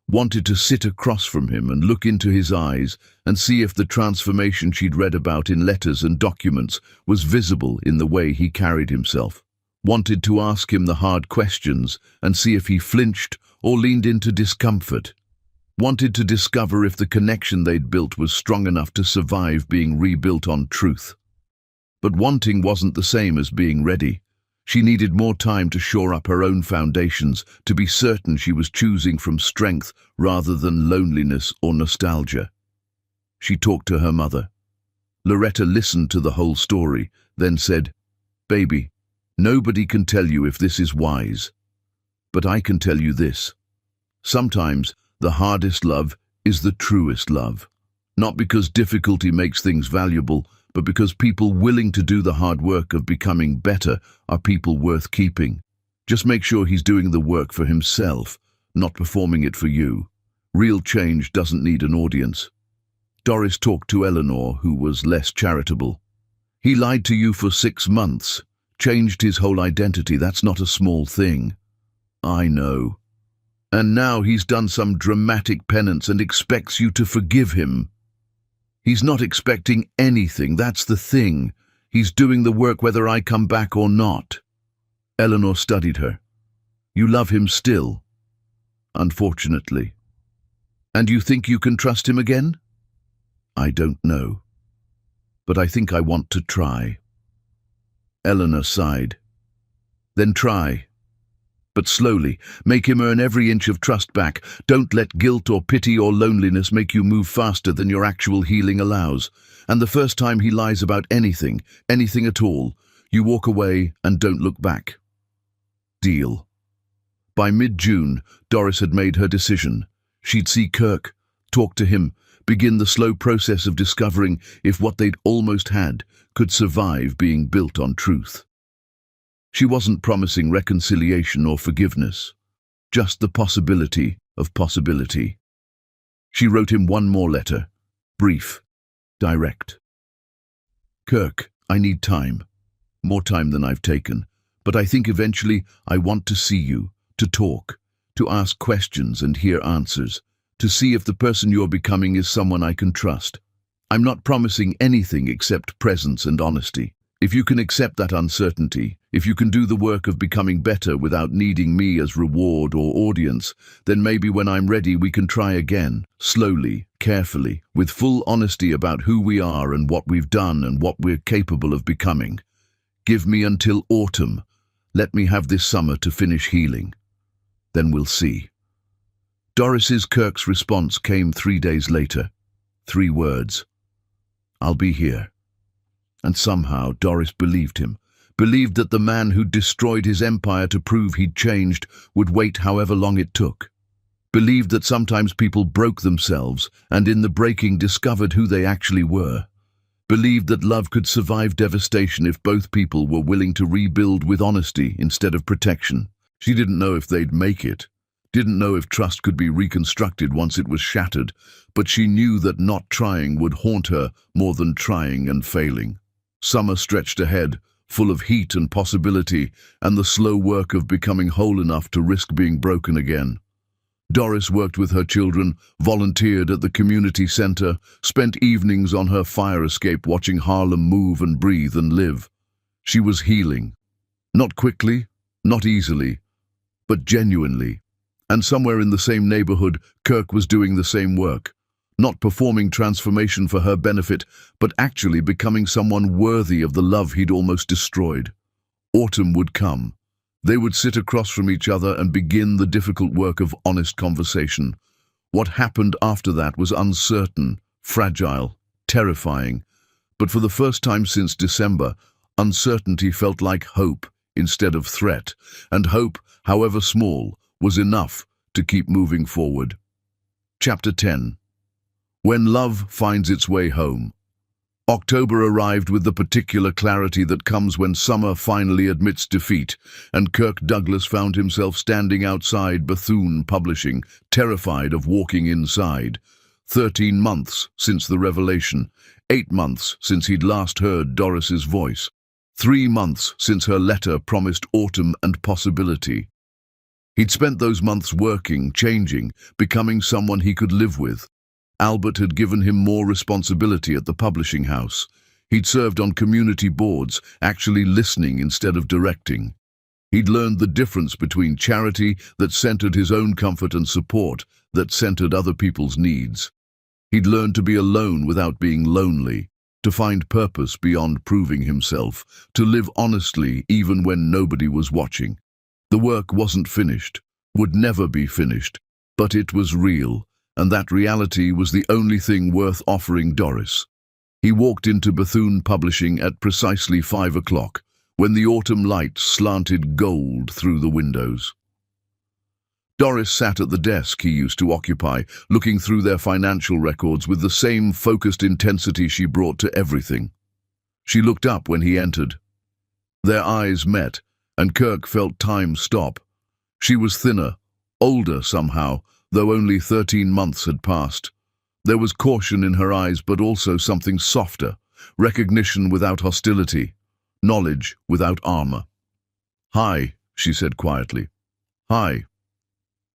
wanted to sit across from him and look into his eyes and see if the transformation she'd read about in letters and documents was visible in the way he carried himself. Wanted to ask him the hard questions and see if he flinched or leaned into discomfort. Wanted to discover if the connection they'd built was strong enough to survive being rebuilt on truth. But wanting wasn't the same as being ready. She needed more time to shore up her own foundations, to be certain she was choosing from strength rather than loneliness or nostalgia. She talked to her mother. Loretta listened to the whole story, then said, "Baby, nobody can tell you if this is wise. But I can tell you this. Sometimes the hardest love is the truest love. Not because difficulty makes things valuable, but because people willing to do the hard work of becoming better are people worth keeping. Just make sure he's doing the work for himself, not performing it for you. Real change doesn't need an audience." Doris talked to Eleanor, who was less charitable. "He lied to you for 6 months, changed his whole identity. That's not a small thing." "I know. And now he's done some dramatic penance and expects you to forgive him." "He's not expecting anything, that's the thing. He's doing the work whether I come back or not." Eleanor studied her. "You love him still?" "Unfortunately." "And you think you can trust him again?" "I don't know. But I think I want to try." Eleanor sighed. "Then try. But slowly, make him earn every inch of trust back. Don't let guilt or pity or loneliness make you move faster than your actual healing allows. And the first time he lies about anything at all, you walk away and don't look back." Deal. By mid-June, Doris had made her decision. She'd see Kirk, talk to him, begin the slow process of discovering if what they'd almost had could survive being built on truth. She wasn't promising reconciliation or forgiveness, just the possibility of possibility. She wrote him one more letter, brief, direct. "Kirk, I need time, more time than I've taken, but I think eventually I want to see you, to talk, to ask questions and hear answers, to see if the person you're becoming is someone I can trust. I'm not promising anything except presence and honesty. If you can accept that uncertainty, if you can do the work of becoming better without needing me as reward or audience, then maybe when I'm ready we can try again, slowly, carefully, with full honesty about who we are and what we've done and what we're capable of becoming. Give me until autumn. Let me have this summer to finish healing. Then we'll see." Kirk's response came 3 days later. 3 words. "I'll be here." And somehow Doris believed him. Believed that the man who'd destroyed his empire to prove he'd changed would wait however long it took. Believed that sometimes people broke themselves and in the breaking discovered who they actually were. Believed that love could survive devastation if both people were willing to rebuild with honesty instead of protection. She didn't know if they'd make it. Didn't know if trust could be reconstructed once it was shattered, but she knew that not trying would haunt her more than trying and failing. Summer stretched ahead, full of heat and possibility, and the slow work of becoming whole enough to risk being broken again. Doris worked with her children, volunteered at the community center, spent evenings on her fire escape watching Harlem move and breathe and live. She was healing. Not quickly, not easily, but genuinely. And somewhere in the same neighborhood, Kirk was doing the same work. Not performing transformation for her benefit, but actually becoming someone worthy of the love he'd almost destroyed. Autumn would come. They would sit across from each other and begin the difficult work of honest conversation. What happened after that was uncertain, fragile, terrifying. But for the first time since December, uncertainty felt like hope instead of threat, and hope, however small, was enough to keep moving forward. Chapter 10. When Love Finds Its Way Home. October arrived with the particular clarity that comes when summer finally admits defeat, and Kirk Douglas found himself standing outside Bethune Publishing, terrified of walking inside. 13 months since the revelation, 8 months since he'd last heard Doris's voice, 3 months since her letter promised autumn and possibility. He'd spent those months working, changing, becoming someone he could live with. Albert had given him more responsibility at the publishing house. He'd served on community boards, actually listening instead of directing. He'd learned the difference between charity that centered his own comfort and support that centered other people's needs. He'd learned to be alone without being lonely, to find purpose beyond proving himself, to live honestly even when nobody was watching. The work wasn't finished, would never be finished, but it was real, and that reality was the only thing worth offering Doris. He walked into Bethune Publishing at precisely 5 o'clock, when the autumn light slanted gold through the windows. Doris sat at the desk he used to occupy, looking through their financial records with the same focused intensity she brought to everything. She looked up when he entered. Their eyes met, and Kirk felt time stop. She was thinner, older somehow, though only 13 months had passed. There was caution in her eyes, but also something softer, recognition without hostility, knowledge without armor. "Hi," she said quietly. "Hi."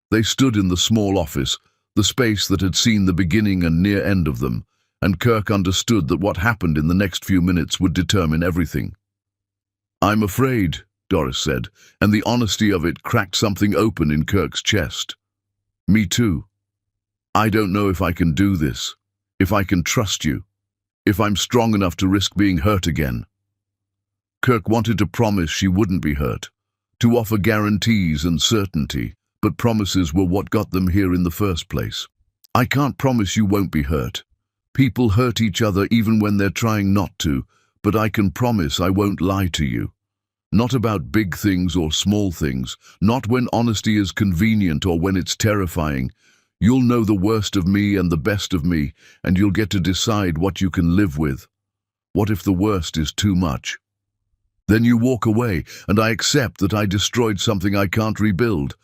They stood in the small office, the space that had seen the beginning and near end of them, and Kirk understood that what happened in the next few minutes would determine everything. "I'm afraid," Doris said, and the honesty of it cracked something open in Kirk's chest. "Me too. I don't know if I can do this, if I can trust you, if I'm strong enough to risk being hurt again." Kirk wanted to promise she wouldn't be hurt, to offer guarantees and certainty, but promises were what got them here in the first place. "I can't promise you won't be hurt. People hurt each other even when they're trying not to, but I can promise I won't lie to you. Not about big things or small things, not when honesty is convenient or when it's terrifying. You'll know the worst of me and the best of me, and you'll get to decide what you can live with. What if the worst is too much? Then you walk away, and I accept that I destroyed something I can't rebuild.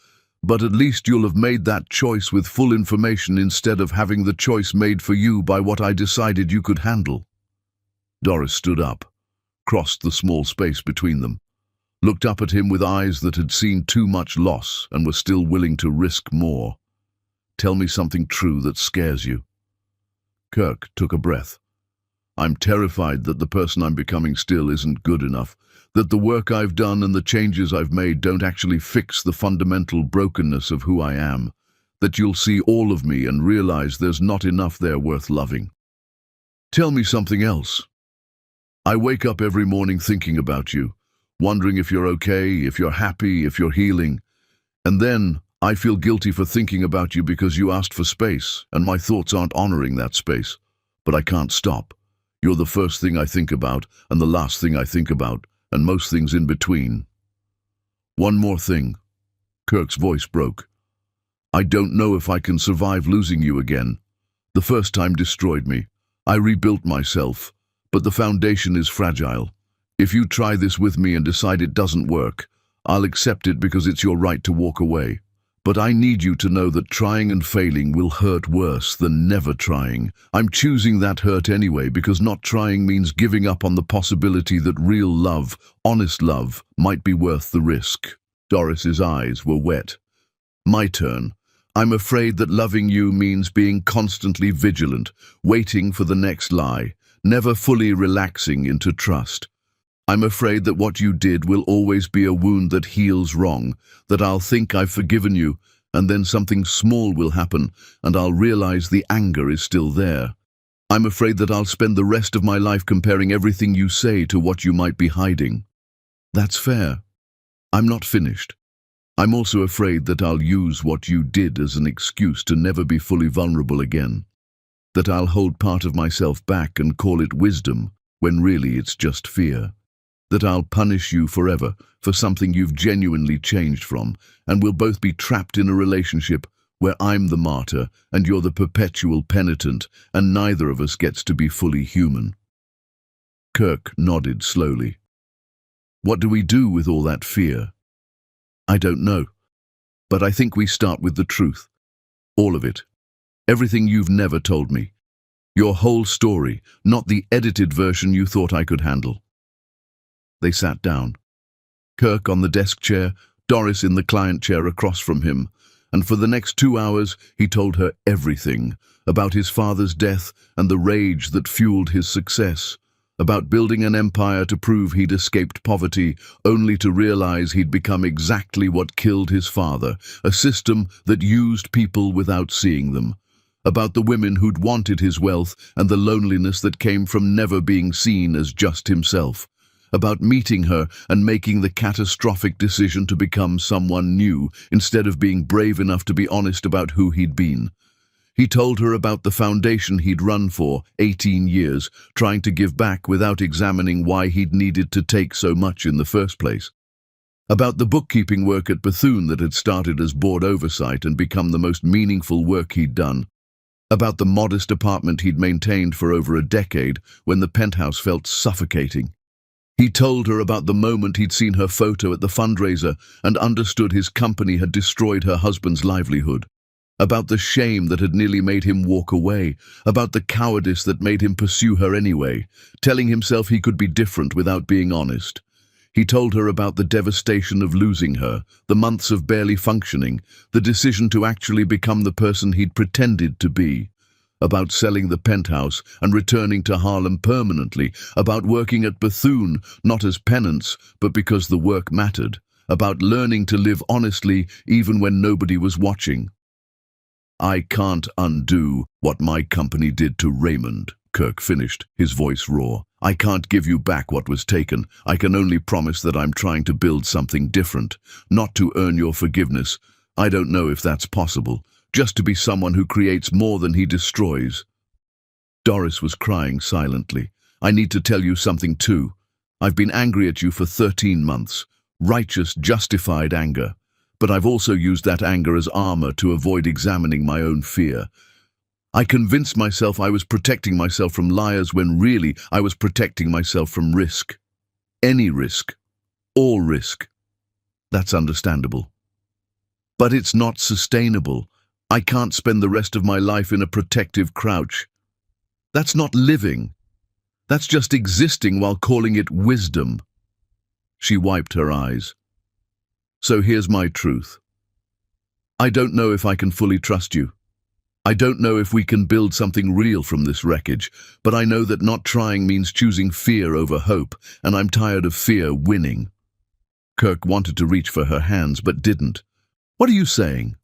But at least you'll have made that choice with full information instead of having the choice made for you by what I decided you could handle." Doris stood up, crossed the small space between them, looked up at him with eyes that had seen too much loss and were still willing to risk more. "Tell me something true that scares you." Kirk took a breath. "I'm terrified that the person I'm becoming still isn't good enough, that the work I've done and the changes I've made don't actually fix the fundamental brokenness of who I am, that you'll see all of me and realize there's not enough there worth loving." "Tell me something else." "I wake up every morning thinking about you, wondering if you're okay, if you're happy, if you're healing. And then I feel guilty for thinking about you because you asked for space, and my thoughts aren't honoring that space. But I can't stop. You're the first thing I think about, and the last thing I think about, and most things in between. One more thing. Kirk's voice broke. I don't know if I can survive losing you again. The first time destroyed me. I rebuilt myself, but the foundation is fragile. If you try this with me and decide it doesn't work, I'll accept it because it's your right to walk away. But I need you to know that trying and failing will hurt worse than never trying. I'm choosing that hurt anyway because not trying means giving up on the possibility that real love, honest love, might be worth the risk. Doris's eyes were wet. My turn. I'm afraid that loving you means being constantly vigilant, waiting for the next lie, never fully relaxing into trust. I'm afraid that what you did will always be a wound that heals wrong, that I'll think I've forgiven you, and then something small will happen, and I'll realize the anger is still there. I'm afraid that I'll spend the rest of my life comparing everything you say to what you might be hiding. That's fair. I'm not finished. I'm also afraid that I'll use what you did as an excuse to never be fully vulnerable again. That I'll hold part of myself back and call it wisdom, when really it's just fear. That I'll punish you forever for something you've genuinely changed from, and we'll both be trapped in a relationship where I'm the martyr and you're the perpetual penitent, and neither of us gets to be fully human. Kirk nodded slowly. What do we do with all that fear? I don't know, but I think we start with the truth. All of it. Everything you've never told me. Your whole story, not the edited version you thought I could handle. They sat down. Kirk on the desk chair, Doris in the client chair across from him, and for the next 2 hours he told her everything, about his father's death and the rage that fueled his success, about building an empire to prove he'd escaped poverty, only to realize he'd become exactly what killed his father, a system that used people without seeing them, about the women who'd wanted his wealth and the loneliness that came from never being seen as just himself, about meeting her and making the catastrophic decision to become someone new instead of being brave enough to be honest about who he'd been. He told her about the foundation he'd run for 18 years, trying to give back without examining why he'd needed to take so much in the first place. About the bookkeeping work at Bethune that had started as board oversight and become the most meaningful work he'd done. About the modest apartment he'd maintained for over a decade when the penthouse felt suffocating. He told her about the moment he'd seen her photo at the fundraiser and understood his company had destroyed her husband's livelihood. About the shame that had nearly made him walk away, about the cowardice that made him pursue her anyway, telling himself he could be different without being honest. He told her about the devastation of losing her, the months of barely functioning, the decision to actually become the person he'd pretended to be. About selling the penthouse and returning to Harlem permanently, about working at Bethune, not as penance, but because the work mattered, about learning to live honestly even when nobody was watching. I can't undo what my company did to Raymond, Kirk finished, his voice raw. I can't give you back what was taken. I can only promise that I'm trying to build something different, not to earn your forgiveness. I don't know if that's possible. Just to be someone who creates more than he destroys. Doris was crying silently. I need to tell you something too. I've been angry at you for 13 months. Righteous, justified anger. But I've also used that anger as armor to avoid examining my own fear. I convinced myself I was protecting myself from liars when really I was protecting myself from risk. Any risk. All risk. That's understandable. But it's not sustainable. I can't spend the rest of my life in a protective crouch. That's not living. That's just existing while calling it wisdom. She wiped her eyes. So here's my truth. I don't know if I can fully trust you. I don't know if we can build something real from this wreckage, but I know that not trying means choosing fear over hope, and I'm tired of fear winning. Kirk wanted to reach for her hands, but didn't. What are you saying?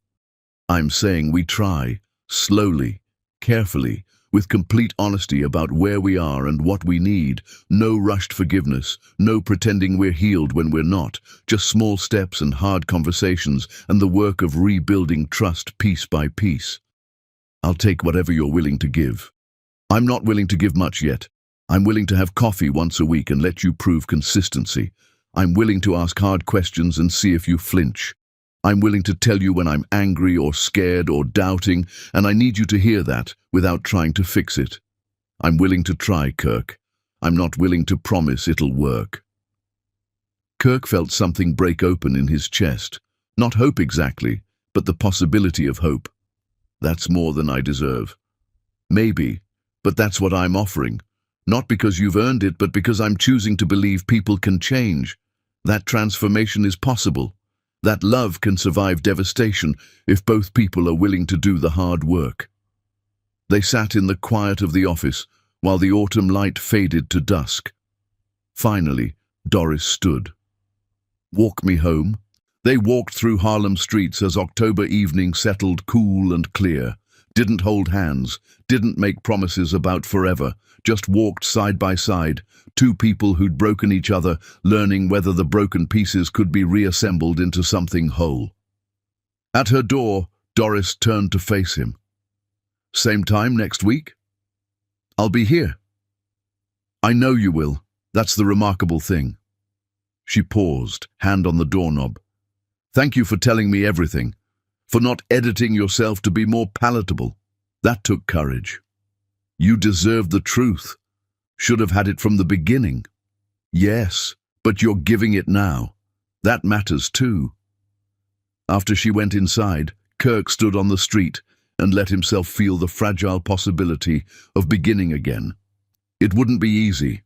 I'm saying we try, slowly, carefully, with complete honesty about where we are and what we need. No rushed forgiveness, no pretending we're healed when we're not, just small steps and hard conversations and the work of rebuilding trust piece by piece. I'll take whatever you're willing to give. I'm not willing to give much yet. I'm willing to have coffee once a week and let you prove consistency. I'm willing to ask hard questions and see if you flinch. I'm willing to tell you when I'm angry or scared or doubting, and I need you to hear that without trying to fix it. I'm willing to try, Kirk. I'm not willing to promise it'll work. Kirk felt something break open in his chest. Not hope exactly, but the possibility of hope. That's more than I deserve. Maybe, but that's what I'm offering. Not because you've earned it, but because I'm choosing to believe people can change. That transformation is possible. That love can survive devastation if both people are willing to do the hard work. They sat in the quiet of the office while the autumn light faded to dusk. Finally, Doris stood. "Walk me home." They walked through Harlem streets as October evening settled cool and clear. Didn't hold hands, didn't make promises about forever, just walked side by side, two people who'd broken each other, learning whether the broken pieces could be reassembled into something whole. At her door, Doris turned to face him. "Same time next week?" "I'll be here." "I know you will. That's the remarkable thing." She paused, hand on the doorknob. "Thank you for telling me everything, for not editing yourself to be more palatable. That took courage. You deserved the truth. Should have had it from the beginning." "Yes, but you're giving it now. That matters too." After she went inside, Kirk stood on the street and let himself feel the fragile possibility of beginning again. It wouldn't be easy,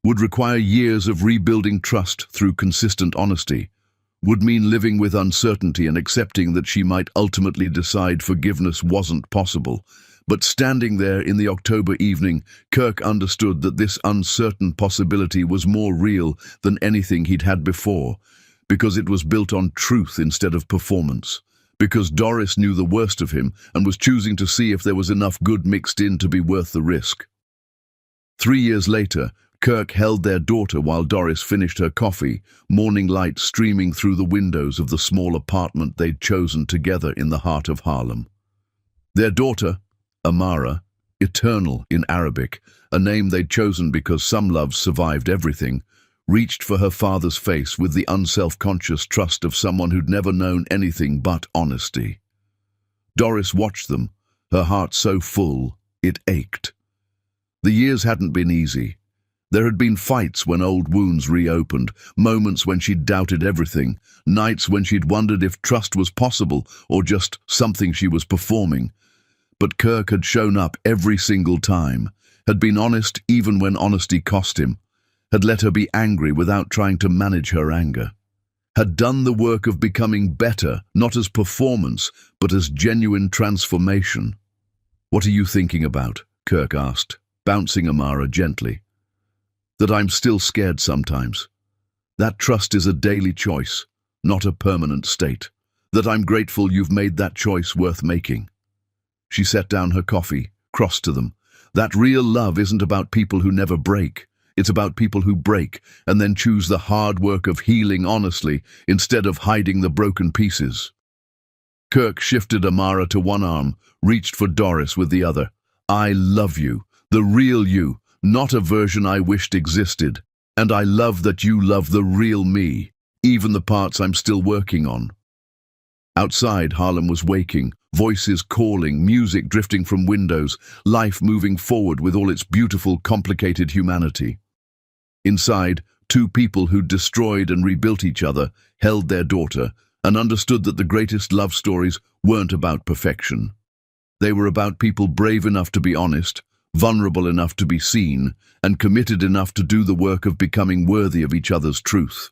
would require years of rebuilding trust through consistent honesty, would mean living with uncertainty and accepting that she might ultimately decide forgiveness wasn't possible. But standing there in the October evening, Kirk understood that this uncertain possibility was more real than anything he'd had before, because it was built on truth instead of performance, because Doris knew the worst of him and was choosing to see if there was enough good mixed in to be worth the risk. 3 years later, Kirk held their daughter while Doris finished her coffee, morning light streaming through the windows of the small apartment they'd chosen together in the heart of Harlem. Their daughter, Amara, eternal in Arabic, a name they'd chosen because some loves survived everything, reached for her father's face with the unself-conscious trust of someone who'd never known anything but honesty. Doris watched them, her heart so full, it ached. The years hadn't been easy. There had been fights when old wounds reopened, moments when she'd doubted everything, nights when she'd wondered if trust was possible or just something she was performing. But Kirk had shown up every single time, had been honest even when honesty cost him, had let her be angry without trying to manage her anger, had done the work of becoming better, not as performance, but as genuine transformation. "What are you thinking about?" Kirk asked, bouncing Amara gently. "That I'm still scared sometimes. That trust is a daily choice, not a permanent state. That I'm grateful you've made that choice worth making." She set down her coffee, crossed to them. "That real love isn't about people who never break. It's about people who break and then choose the hard work of healing honestly instead of hiding the broken pieces." Kirk shifted Amara to one arm, reached for Doris with the other. "I love you, the real you, not a version I wished existed. And I love that you love the real me, even the parts I'm still working on." Outside, Harlem was waking, voices calling, music drifting from windows, life moving forward with all its beautiful, complicated humanity. Inside, two people who'd destroyed and rebuilt each other held their daughter and understood that the greatest love stories weren't about perfection. They were about people brave enough to be honest, vulnerable enough to be seen, and committed enough to do the work of becoming worthy of each other's truth.